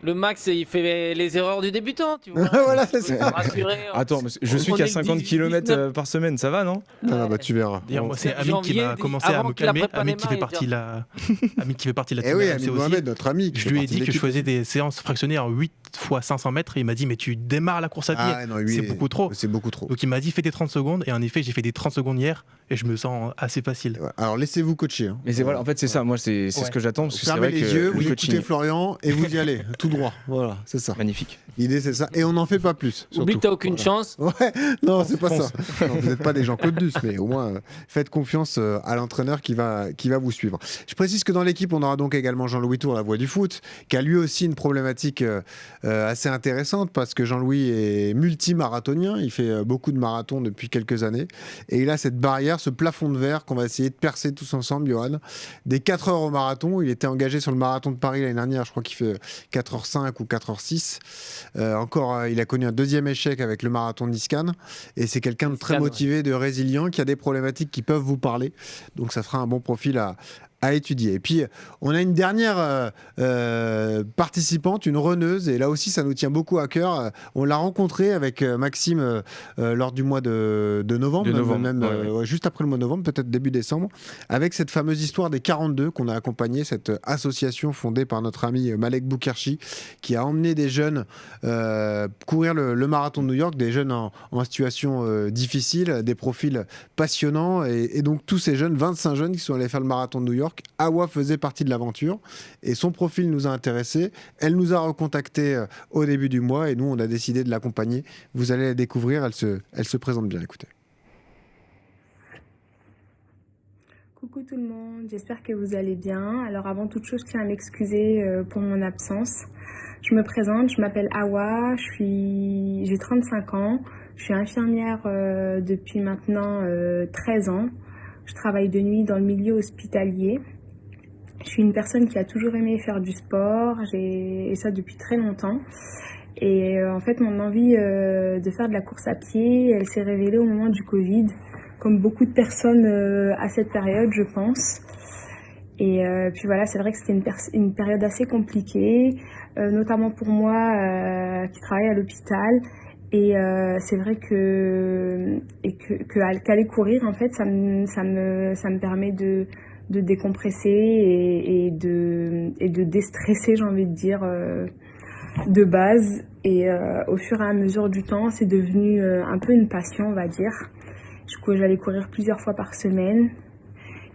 le Max, il fait les erreurs du débutant, tu vois. Voilà, c'est Faut ça. se rassurer. Attends, mais je On suis est qu'à le 50 18, km 19. par semaine, ça va, non Non, non, bah tu verras. D'ailleurs, moi, c'est C'est Amine qui janvier, m'a commencé à avant me que la calmer. prépa Amine qui fait démarre, partie de la. Amine qui fait partie de la Eh team oui, RMC Amine aussi. Mohamed, notre ami. qui Je fait lui ai partie dit de que je l'équipe. faisais des séances fractionnées en 8 fois 500 mètres. Et il m'a dit, mais tu démarres la course à pied. Ah, non, lui, C'est beaucoup trop. C'est beaucoup trop. Donc il m'a dit, fais tes 30 secondes. Et en effet, j'ai fait des 30 secondes hier. Et je me sens assez facile. Ouais. Alors laissez-vous coacher. Hein. Mais c'est voilà, en fait, c'est ça, moi, c'est Ouais. ce que j'attends. Parce Vous que c'est fermez vrai les que yeux, le vous écoutez coaching, Florian et vous y allez, tout droit. Voilà, c'est ça. magnifique. L'idée, c'est ça. Et on n'en fait pas plus. Oublie que surtout. t'as aucune Voilà. chance. Ouais, non, c'est pas Fonce. ça. Non, vous n'êtes pas des gens Côte d'Us, mais au moins faites confiance à l'entraîneur qui va vous suivre. Je précise que dans l'équipe, on aura donc également Jean-Louis Tour, la voix du foot, qui a lui aussi une problématique assez intéressante parce que Jean-Louis est multimarathonien, il fait beaucoup de marathons depuis quelques années et il a cette barrière, ce plafond de verre qu'on va essayer de percer tous ensemble, Johan. Des 4 heures au marathon, il était engagé sur le marathon de Paris l'année dernière, je crois qu'il fait 4h05 ou 4h06. Il a connu un deuxième échec avec le marathon de Niscan et c'est quelqu'un de très Niscan, ouais. motivé, de résilient, qui a des problématiques qui peuvent vous parler. Donc ça fera un bon profil à étudier. Et puis, on a une dernière participante, une runneuse, et là aussi, ça nous tient beaucoup à cœur. On l'a rencontrée avec Maxime lors du mois de novembre, De novembre, même ouais. ouais, juste après le mois de novembre, peut-être début décembre, avec cette fameuse histoire des 42 qu'on a accompagné, cette association fondée par notre ami Malek Boukherchi, qui a emmené des jeunes courir le marathon de New York, des jeunes en situation difficile, des profils passionnants, et donc tous ces jeunes, 25 jeunes qui sont allés faire le marathon de New York. Awa faisait partie de l'aventure et son profil nous a intéressés. Elle nous a recontactés au début du mois et nous on a décidé de l'accompagner. Vous allez la découvrir, elle se présente bien, écoutez. Coucou tout le monde, j'espère que vous allez bien. Alors avant toute chose, je tiens à m'excuser pour mon absence. Je me présente, je m'appelle Awa, j'ai 35 ans, je suis infirmière depuis maintenant 13 ans. Je travaille de nuit dans le milieu hospitalier. Je suis une personne qui a toujours aimé faire du sport, et ça depuis très longtemps. Et en fait, mon envie de faire de la course à pied, elle s'est révélée au moment du Covid, comme beaucoup de personnes à cette période, je pense. Et puis voilà, c'est vrai que c'était une période assez compliquée, notamment pour moi qui travaille à l'hôpital. Et c'est vrai qu'aller courir, en fait, ça me permet de décompresser et de déstresser, j'ai envie de dire, de base. Et au fur et à mesure du temps, c'est devenu un peu une passion, on va dire. Du coup, j'allais courir plusieurs fois par semaine.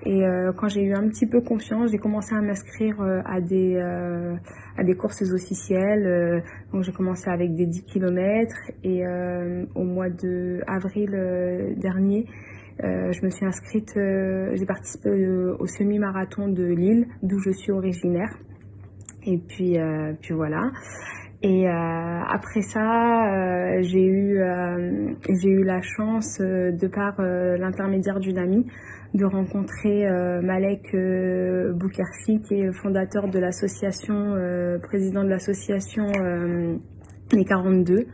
Et quand j'ai eu un petit peu confiance, j'ai commencé à m'inscrire à des courses officielles. Donc j'ai commencé avec des 10 km et au mois d'avril dernier, je me suis inscrite, j'ai participé au semi-marathon de Lille, d'où je suis originaire. Et puis voilà. Et après ça, j'ai eu la chance, de par l'intermédiaire d'une amie, de rencontrer Malek Boukherchi, qui est le fondateur de l'association, président de l'association Les 42.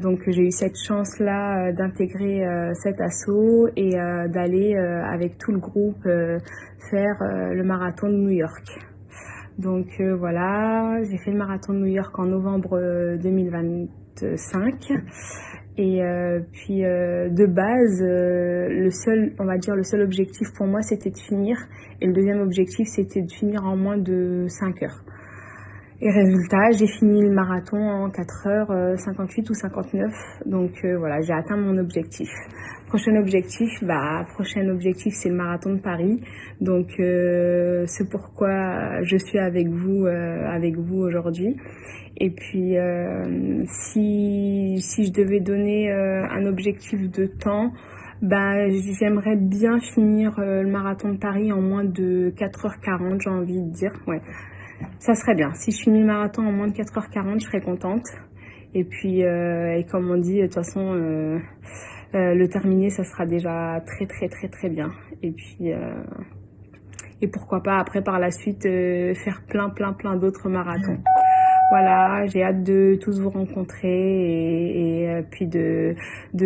Donc j'ai eu cette chance-là d'intégrer cet asso et d'aller avec tout le groupe faire le marathon de New York. Donc voilà, j'ai fait le marathon de New York en novembre 2025. Et puis de base, le seul objectif pour moi, c'était de finir. Et le deuxième objectif, c'était de finir en moins de 5 heures. Et résultat, j'ai fini le marathon en 4h58 ou 59. Donc voilà, j'ai atteint mon objectif. Prochain objectif, c'est le marathon de Paris. Donc c'est pourquoi je suis avec vous aujourd'hui. Et puis si je devais donner un objectif de temps, J'aimerais bien finir le marathon de Paris en moins de 4h40, j'ai envie de dire. Ouais, ça serait bien. Si je finis le marathon en moins de 4h40, je serais contente. Et puis, et comme on dit, de toute façon, le terminer, ça sera déjà très, très, très, très bien. Et puis, et pourquoi pas après, par la suite, faire plein d'autres marathons. Voilà, j'ai hâte de tous vous rencontrer et puis de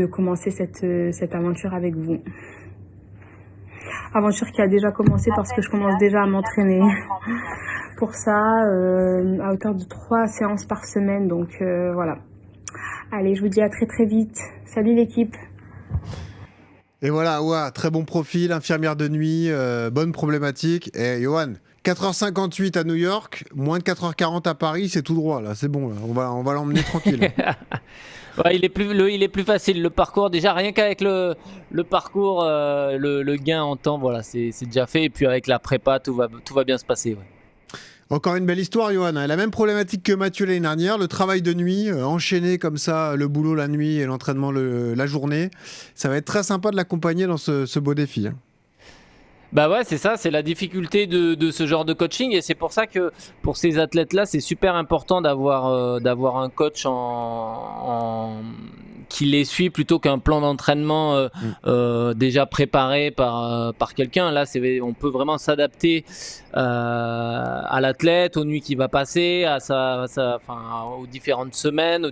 commencer cette aventure avec vous. Aventure qui a déjà commencé parce que je commence déjà à m'entraîner pour ça, à hauteur de 3 séances par semaine. Donc voilà. Allez, je vous dis à très très vite. Salut l'équipe. Et voilà, ouais, très bon profil, infirmière de nuit, bonne problématique. Et Johan, 4h58 à New York, moins de 4h40 à Paris, c'est tout droit là, c'est bon là, on va l'emmener tranquille. Ouais, il est plus facile le parcours, déjà rien qu'avec le parcours, le gain en temps, voilà, c'est déjà fait, et puis avec la prépa tout va bien se passer. Ouais. Encore une belle histoire, Johan. La même problématique que Mathieu l'année dernière, le travail de nuit, enchaîner comme ça le boulot la nuit et l'entraînement la journée. Ça va être très sympa de l'accompagner dans ce beau défi. Bah ouais, c'est ça, c'est la difficulté de ce genre de coaching, et c'est pour ça que pour ces athlètes-là, c'est super important d'avoir un coach qui les suit plutôt qu'un plan d'entraînement déjà préparé par quelqu'un. Là, on peut vraiment s'adapter à l'athlète, aux nuits qu'il va passer, aux différentes semaines,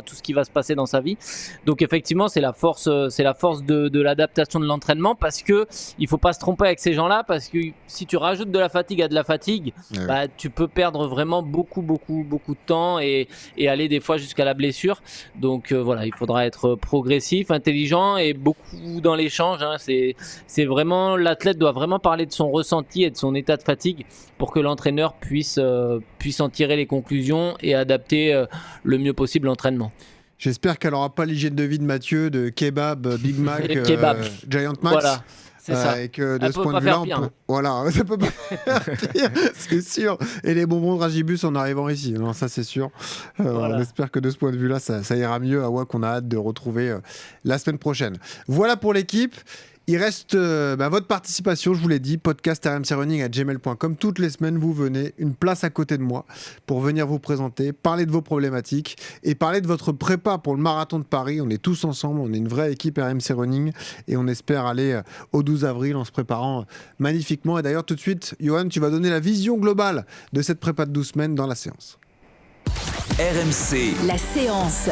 tout ce qui va se passer dans sa vie. Donc effectivement, c'est la force de l'adaptation de l'entraînement, parce que il faut pas se tromper avec ces gens-là, parce que si tu rajoutes de la fatigue à de la fatigue, tu peux perdre vraiment beaucoup de temps et aller des fois jusqu'à la blessure. Donc voilà, il faudra être progressif, intelligent et beaucoup dans l'échange. C'est vraiment, l'athlète doit vraiment parler de son ressenti et de son état de fatigue pour que l'entraîneur puisse en tirer les conclusions et adapter le mieux possible l'entraînement. J'espère qu'elle n'aura pas l'hygiène de vie de Mathieu, de kebab, Big Mac, Giant Max. Voilà. C'est ça. Et que de ce point de vue-là, voilà, ça peut pas faire pire, c'est sûr. Et les bonbons de Ragibus en arrivant ici, non, ça c'est sûr. Voilà. On espère que de ce point de vue-là, ça ira mieux. Awa, qu'on a hâte de retrouver la semaine prochaine. Voilà pour l'équipe. Il reste votre participation, je vous l'ai dit, podcast rmcrunning@gmail.com. Toutes les semaines, vous venez, une place à côté de moi pour venir vous présenter, parler de vos problématiques et parler de votre prépa pour le marathon de Paris. On est tous ensemble, on est une vraie équipe RMC Running et on espère aller au 12 avril en se préparant magnifiquement. Et d'ailleurs, tout de suite, Johan, tu vas donner la vision globale de cette prépa de 12 semaines dans la séance. RMC. La séance.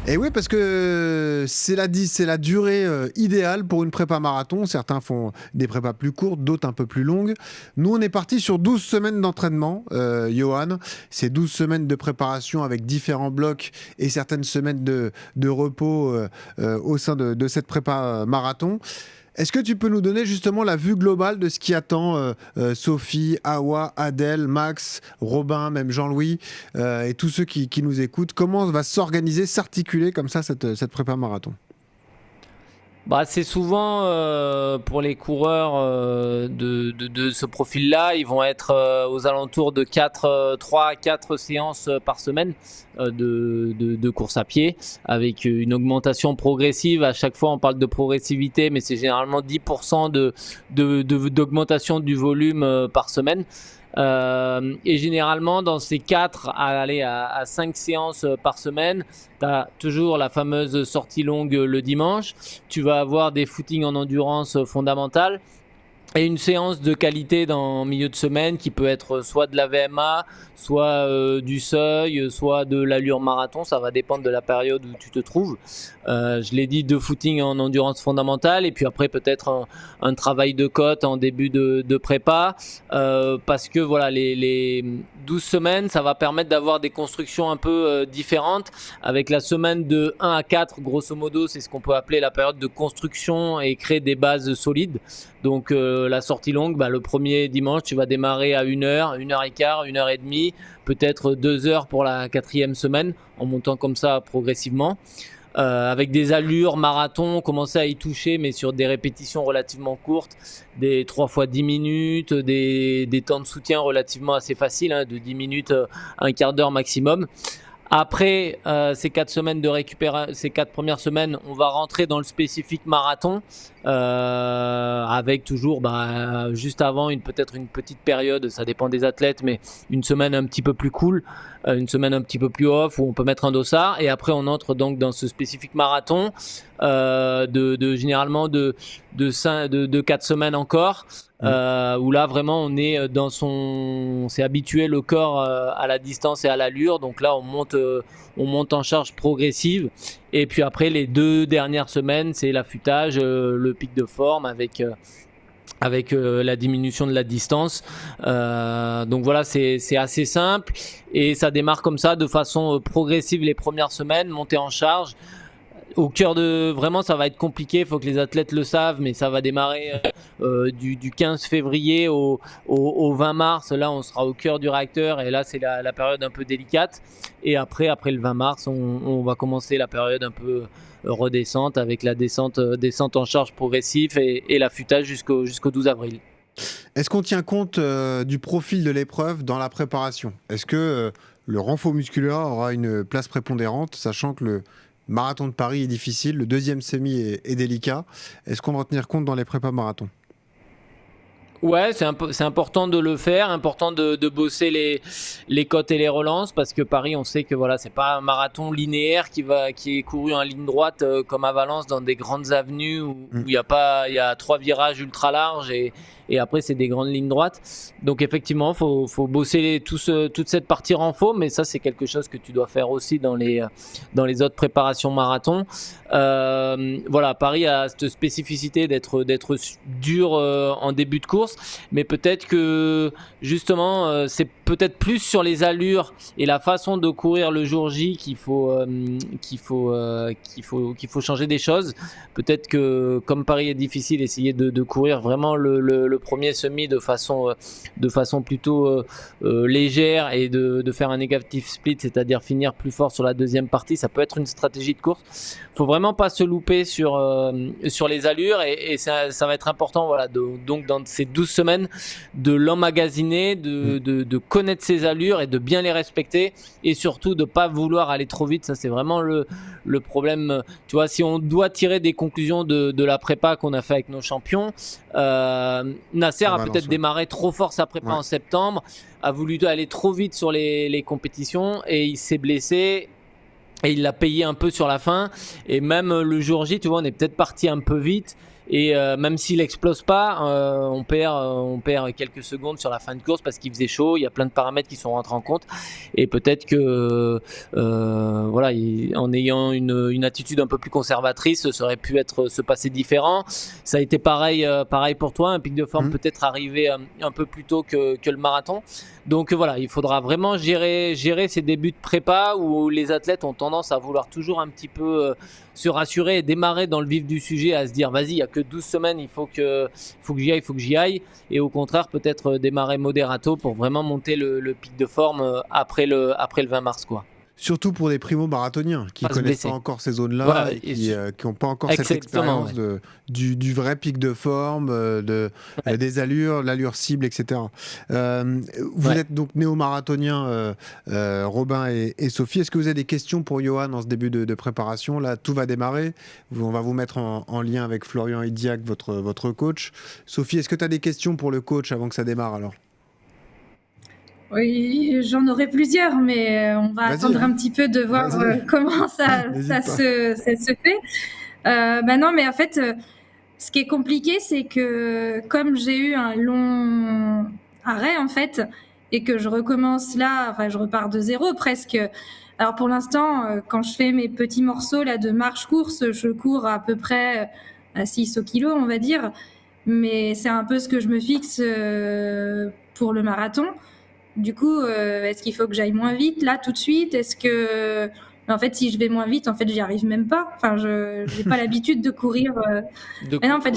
Et oui, parce que c'est la durée idéale pour une prépa marathon. Certains font des prépas plus courtes, d'autres un peu plus longues. Nous, on est parti sur 12 semaines d'entraînement, Johan. C'est 12 semaines de préparation avec différents blocs et certaines semaines de repos au sein de cette prépa marathon. Est-ce que tu peux nous donner justement la vue globale de ce qui attend Sophie, Awa, Adèle, Max, Robin, même Jean-Louis et tous ceux qui nous écoutent? Comment va s'organiser, s'articuler comme ça cette prépa marathon? C'est souvent pour les coureurs de ce profil-là, ils vont être aux alentours de 3 à 4 séances par semaine de course à pied, avec une augmentation progressive. À chaque fois, on parle de progressivité, mais c'est généralement 10% d'augmentation du volume par semaine. Et généralement dans ces 4 à 5 séances par semaine, tu as toujours la fameuse sortie longue le dimanche, tu vas avoir des footings en endurance fondamentale et une séance de qualité dans milieu de semaine qui peut être soit de la VMA, soit du seuil, soit de l'allure marathon. Ça va dépendre de la période où tu te trouves. Je l'ai dit, 2 footings en endurance fondamentale et puis après peut-être un travail de côte en début de prépa, parce que voilà, les 12 semaines, ça va permettre d'avoir des constructions un peu différentes. Avec la semaine de 1 à 4, grosso modo, c'est ce qu'on peut appeler la période de construction et créer des bases solides. Donc la sortie longue, le premier dimanche, tu vas démarrer à 1h, 1h15, 1h30, peut-être 2h pour la 4e semaine, en montant comme ça progressivement. Avec des allures marathon, commencer à y toucher, mais sur des répétitions relativement courtes, des 3 fois 10 minutes, des temps de soutien relativement assez faciles, de 10 minutes, un quart d'heure maximum. Après ces 4 semaines de ces 4 premières semaines, on va rentrer dans le spécifique marathon avec toujours juste avant peut-être une petite période, ça dépend des athlètes, mais une semaine un petit peu plus cool, une semaine un petit peu plus off où on peut mettre un dossard, et après on entre donc dans ce spécifique marathon généralement de 4 semaines encore. Où là vraiment on est c'est habitué le corps à la distance et à l'allure, donc là on monte en charge progressive, et puis après les 2 dernières semaines c'est l'affûtage, le pic de forme avec la diminution de la distance. Donc voilà, c'est assez simple et ça démarre comme ça de façon progressive les premières semaines, montée en charge. Au cœur vraiment, ça va être compliqué, il faut que les athlètes le savent, mais ça va démarrer du 15 février au 20 mars. Là, on sera au cœur du réacteur et là, c'est la période un peu délicate. Et après le 20 mars, on va commencer la période un peu redescente avec la descente en charge progressive et l'affûtage jusqu'au 12 avril. Est-ce qu'on tient compte du profil de l'épreuve dans la préparation ? Est-ce que le renfort musculaire aura une place prépondérante, sachant que le marathon de Paris est difficile, le deuxième semi est délicat. Est-ce qu'on va tenir compte dans les prépas marathons ? Ouais, c'est important de le faire, important de bosser les côtes et les relances, parce que Paris, on sait que voilà, c'est pas un marathon linéaire qui est couru en ligne droite comme à Valence dans des grandes avenues où il y a 3 virages ultra larges et après c'est des grandes lignes droites. Donc effectivement, faut bosser toute cette partie renfo, mais ça c'est quelque chose que tu dois faire aussi dans les autres préparations marathon. Voilà, Paris a cette spécificité d'être dur en début de course, mais peut-être que justement c'est peut-être plus sur les allures et la façon de courir le jour J qu'il faut changer des choses. Peut-être que comme Paris est difficile, essayer de courir vraiment le premier semi de façon plutôt légère et de faire un negative split, c'est-à-dire finir plus fort sur la deuxième partie, ça peut être une stratégie de course. Faut vraiment pas se louper sur les allures et ça va être important, voilà, donc dans ces 12 semaines de l'emmagasiner, de connaître ses allures et de bien les respecter, et surtout de pas vouloir aller trop vite. Ça c'est vraiment le problème. Tu vois, si on doit tirer des conclusions de la prépa qu'on a fait avec nos champions, Nasser a peut-être démarré trop fort sa prépa en septembre, a voulu aller trop vite sur les compétitions et il s'est blessé. Et il l'a payé un peu sur la fin. Et même le jour J, tu vois, on est peut-être parti un peu vite. Et même s'il explose pas, on perd quelques secondes sur la fin de course parce qu'il faisait chaud. Il y a plein de paramètres qui sont rentrés en compte. Et peut-être que, voilà, en ayant une attitude un peu plus conservatrice, ça aurait pu se passer différent. Ça a été pareil pour toi. Un pic de forme peut-être arrivé un peu plus tôt que le marathon. Donc voilà, il faudra vraiment gérer ces débuts de prépa où les athlètes ont tendance à vouloir toujours un petit peu se rassurer et démarrer dans le vif du sujet, à se dire vas-y, il n'y a que 12 semaines, il faut que j'y aille, et au contraire peut-être démarrer moderato pour vraiment monter le pic de forme après le 20 mars, quoi. Surtout pour des primo-marathoniens qui ne connaissent pas encore ces zones-là et qui n'ont pas encore cette expérience du vrai pic de forme, des allures, l'allure cible, etc. Vous êtes donc néo-marathoniens, Robin et Sophie. Est-ce que vous avez des questions pour Johan en ce début de préparation ? Là, tout va démarrer. On va vous mettre en lien avec Florian Idiac, votre coach. Sophie, est-ce que tu as des questions pour le coach avant que ça démarre alors ? Oui, j'en aurai plusieurs, mais on va attendre un petit peu de voir comment ça se fait. Non, mais en fait, ce qui est compliqué, c'est que comme j'ai eu un long arrêt, en fait, et que je recommence là, enfin, je repars de zéro presque. Alors pour l'instant, quand je fais mes petits morceaux là de marche-course, je cours à peu près à 6 au kilo, on va dire. Mais c'est un peu ce que je me fixe pour le marathon. Du coup, est-ce qu'il faut que j'aille moins vite là tout de suite ? Est-ce que, en fait, si je vais moins vite, en fait, j'y arrive même pas. Enfin, je n'ai pas l'habitude de courir. Mais non, en fait,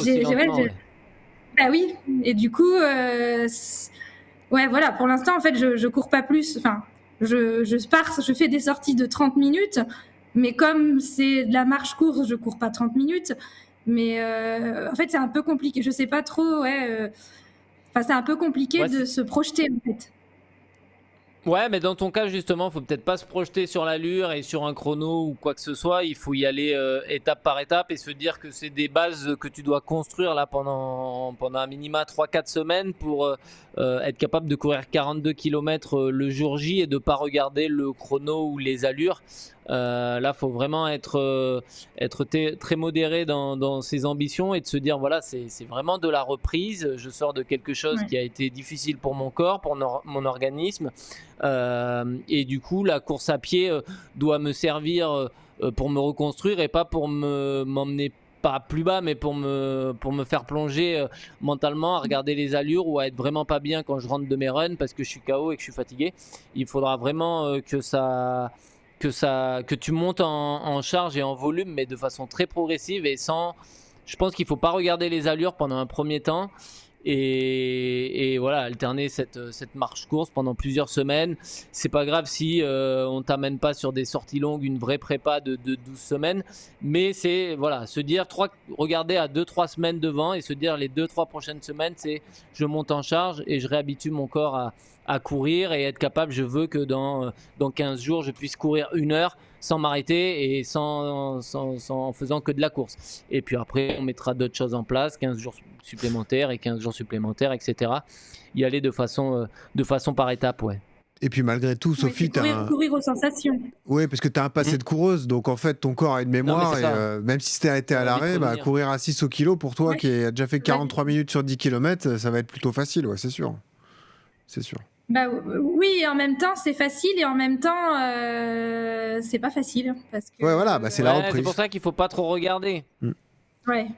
bah oui. Et du coup, voilà. Pour l'instant, en fait, je cours pas plus. Enfin, je fais des sorties de 30 minutes, mais comme c'est de la marche-course, je cours pas 30 minutes. Mais en fait, c'est un peu compliqué. Je sais pas trop. Enfin, c'est un peu compliqué de se projeter en fait. Ouais, mais dans ton cas, justement, faut peut-être pas se projeter sur l'allure et sur un chrono ou quoi que ce soit. Il faut y aller étape par étape et se dire que c'est des bases que tu dois construire là pendant un minima 3-4 semaines pour être capable de courir 42 km le jour J et de pas regarder le chrono ou les allures. Là, faut vraiment être très modéré dans ses ambitions et de se dire voilà, c'est vraiment de la reprise. Je sors de quelque chose qui a été difficile pour mon corps, pour mon organisme. Et du coup, la course à pied doit me servir pour me reconstruire et pas pour m'emmener pas plus bas, mais pour me faire plonger mentalement, à regarder les allures ou à être vraiment pas bien quand je rentre de mes runs parce que je suis KO et que je suis fatigué. Il faudra vraiment que tu montes en charge et en volume, mais de façon très progressive et sans. Je pense qu'il faut pas regarder les allures pendant un premier temps. Et voilà, alterner cette marche course pendant plusieurs semaines. C'est pas grave si on t'amène pas sur des sorties longues, une vraie prépa de 12 semaines, mais c'est voilà, se dire regarder à 2-3 semaines devant et se dire les 2-3 prochaines semaines, c'est je monte en charge et je réhabitue mon corps à courir et être capable. Je veux que dans 15 jours, je puisse courir 1 heure sans m'arrêter et en faisant que de la course. Et puis après, on mettra d'autres choses en place, 15 jours supplémentaires et 15 jours supplémentaires, etc. Y aller de façon par étape, ouais. Et puis malgré tout, Sophie, courir aux sensations. Oui, parce que tu as un passé de coureuse, donc en fait, ton corps a une mémoire, et même si tu été à l'arrêt, courir à 6 au kilo, pour toi qui a déjà fait 43 minutes sur 10 km, ça va être plutôt facile, ouais, c'est sûr. C'est sûr. Bah oui, en même temps c'est facile et en même temps c'est pas facile parce que. Ouais, voilà, c'est la reprise. C'est pour ça qu'il faut pas trop regarder. Ouais.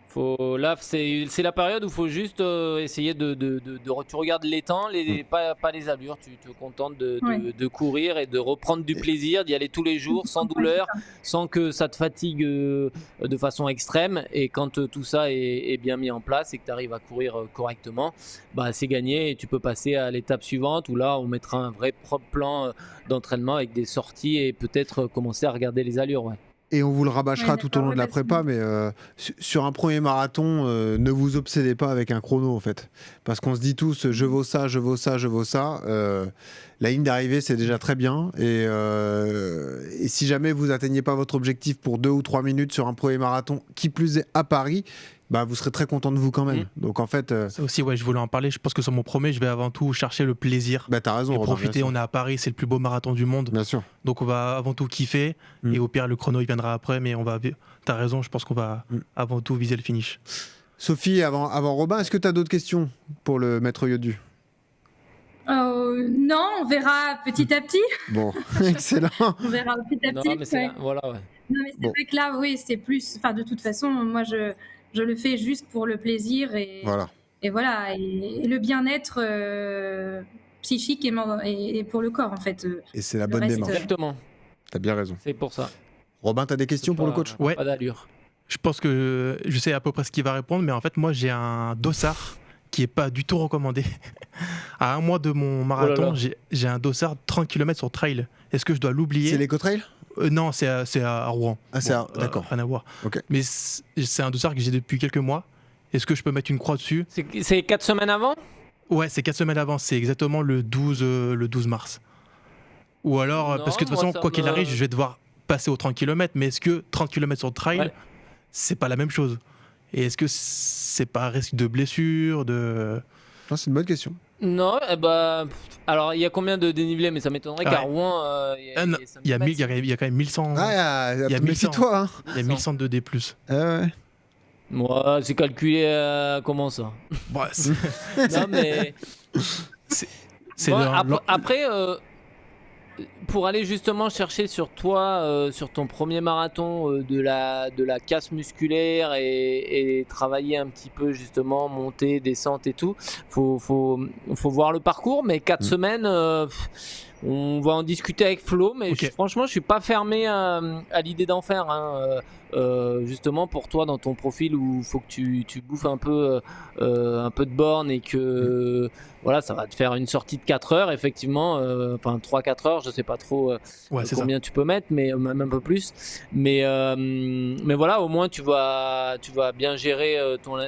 Là, c'est la période où il faut juste essayer tu regardes les temps, pas les allures, tu te contentes de courir et de reprendre du plaisir, d'y aller tous les jours, sans douleur, sans que ça te fatigue de façon extrême. Et quand tout ça est bien mis en place et que tu arrives à courir correctement, c'est gagné et tu peux passer à l'étape suivante où là, on mettra un vrai propre plan d'entraînement avec des sorties et peut-être commencer à regarder les allures, ouais. Et on vous le rabâchera tout au long de la prépa, mais sur un premier marathon, ne vous obsédez pas avec un chrono, en fait. Parce qu'on se dit tous, je vaux ça, je vaux ça, je vaux ça. La ligne d'arrivée, c'est déjà très bien. Et si jamais vous atteignez pas votre objectif pour 2 ou 3 minutes sur un premier marathon, qui plus est à Paris, vous serez très content de vous quand même. Donc en fait... Ça aussi, ouais, je voulais en parler. Je pense que sur mon premier, je vais avant tout chercher le plaisir. T'as raison. Et Robin, profiter, on est à Paris, c'est le plus beau marathon du monde. Bien sûr. Donc on va avant tout kiffer. Et au pire, le chrono, il viendra après. Mais t'as raison, je pense qu'on va avant tout viser le finish. Sophie, avant Robin, est-ce que tu as d'autres questions pour le maître Yodu ? Non, on verra petit à petit. Bon, excellent. On verra petit à petit. Non, mais voilà, ouais. Non, mais c'est vrai que là, oui, c'est plus... Enfin, de toute façon, moi, je le fais juste pour le plaisir et voilà. Et le bien-être psychique et pour le corps, en fait. Et c'est la bonne démarche. Exactement. T'as bien raison. C'est pour ça. Robin, t'as des questions pour le coach ? Ouais. Pas d'allure. Je pense que je sais à peu près ce qu'il va répondre, mais en fait, moi, j'ai un dossard qui est pas du tout recommandé. À 1 mois de mon marathon, j'ai un dossard 30 km sur trail. Est-ce que je dois l'oublier ? C'est l'Ecotrail ? Non, c'est à Rouen. Ah, d'accord. Rien à voir. Okay. Mais c'est un dossard que j'ai depuis quelques mois. Est-ce que je peux mettre une croix dessus ? C'est 4 semaines avant ? Ouais, c'est 4 semaines avant. C'est exactement le 12 mars. Ou alors, parce que de toute façon, quoi qu'il arrive, je vais devoir passer aux 30 km. Mais est-ce que 30 km sur trail, c'est pas la même chose ? Et est-ce que c'est pas un risque de blessure Non, c'est une bonne question. Non, alors il y a combien de dénivelé, mais ça m'étonnerait qu'à Rouen, il y a quand même 1100. Ah, il y a 1100. Toi, hein. Il y a 1100 de D+. Ouais. Moi, c'est calculé comment ça ? Non, mais après, pour aller justement chercher sur toi, sur ton premier marathon, de la casse musculaire et travailler un petit peu justement montée, descente et tout, faut voir le parcours. Mais 4 semaines, on va en discuter avec Flo, mais franchement, je suis pas fermé à l'idée d'en faire. Justement pour toi dans ton profil où il faut que tu bouffes un peu de borne et que voilà, ça va te faire une sortie de 4 heures effectivement, enfin 3-4 heures, je sais pas trop combien tu peux mettre, mais même un peu plus, mais voilà, au moins tu vas bien gérer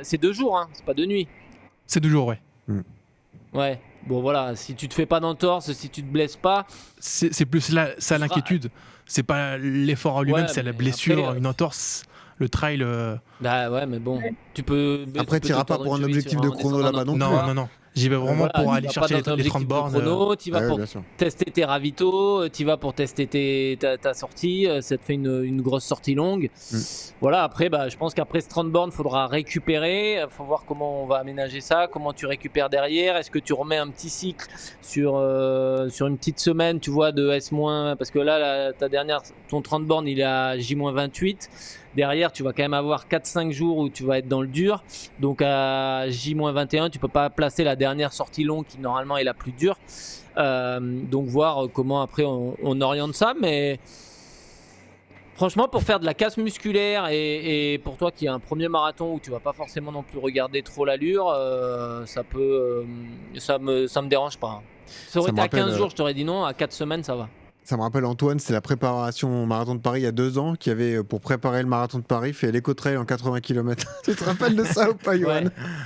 c'est 2 jours, hein, c'est pas 2 nuits. C'est 2 jours, ouais. Ouais, bon voilà, si tu te fais pas d'entorse, si tu te blesses pas, C'est plus ça l'inquiétude. C'est pas l'effort en lui-même, Ouais, c'est la mais blessure, après, une entorse. Le trail. bah ouais, mais bon, tu peux. Après, tu n'iras pas pour un objectif de chrono là-bas non plus. Non. J'y vais vraiment Voilà, pour tu aller vas chercher pas dans un les 30 objectif de bornes. chrono, tu vas Ouais, pour bien sûr. tester tes ravitaux, tu vas pour tester ta sortie, ça te fait une grosse sortie longue. Voilà, après, bah, je pense qu'après ce 30 bornes, il faudra récupérer, il faut voir comment on va aménager ça, comment tu récupères derrière, est-ce que tu remets un petit cycle sur une petite semaine, tu vois, de S-, parce que là, ton 30 bornes, il est à J-28. Derrière, tu vas quand même avoir 4-5 jours où tu vas être dans le dur. Donc à J-21, tu peux pas placer la dernière sortie longue qui normalement est la plus dure. Donc voir comment après on oriente ça. Mais franchement, pour faire de la casse musculaire et pour toi qui a un premier marathon où tu vas pas forcément non plus regarder trop l'allure, ça me dérange pas. Ça aurait Ça me été à rappelle, 15 jours, je t'aurais dit non. À 4 semaines, ça va. Ça me rappelle Antoine, c'est la préparation au marathon de Paris il y a 2 ans, qui avait, pour préparer le marathon de Paris, fait l'éco-trail en 80 km. Tu te rappelles de ça ou pas, Johan?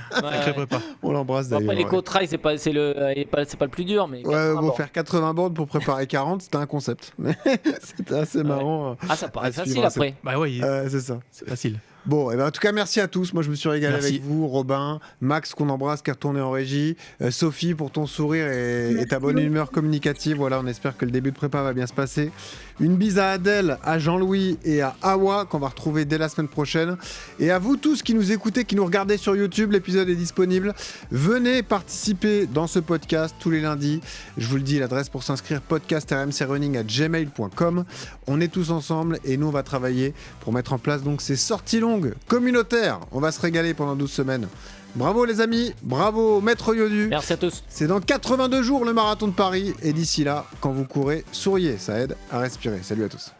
Sacré prépa. On l'embrasse d'ailleurs. Après, l'éco-trail, c'est pas le plus dur. Mais Ouais, bon, faire 80 bornes pour préparer 40, c'était un concept. Mais c'était assez marrant. Ah, ça paraît à suivre, facile après. Bah oui, C'est ça. c'est facile. Bon, et ben en tout cas, merci à tous. Moi, je me suis régalé Merci. avec vous, Robin, Max, qu'on embrasse, qui est retourné en régie, Sophie, pour ton sourire et ta bonne humeur communicative. Voilà, on espère que le début de prépa va bien se passer. Une bise à Adèle, à Jean-Louis et à Awa, qu'on va retrouver dès la semaine prochaine. Et à vous tous qui nous écoutez, qui nous regardez sur YouTube, l'épisode est disponible. Venez participer dans ce podcast tous les lundis. Je vous le dis, l'adresse pour s'inscrire, podcast@gmail.com. On est tous ensemble et nous, on va travailler pour mettre en place donc ces sorties longues communautaires. On va se régaler pendant 12 semaines. Bravo les amis, bravo Maître Yodu. Merci à tous. C'est dans 82 jours le marathon de Paris. Et d'ici là, quand vous courez, souriez, ça aide à respirer. Salut à tous.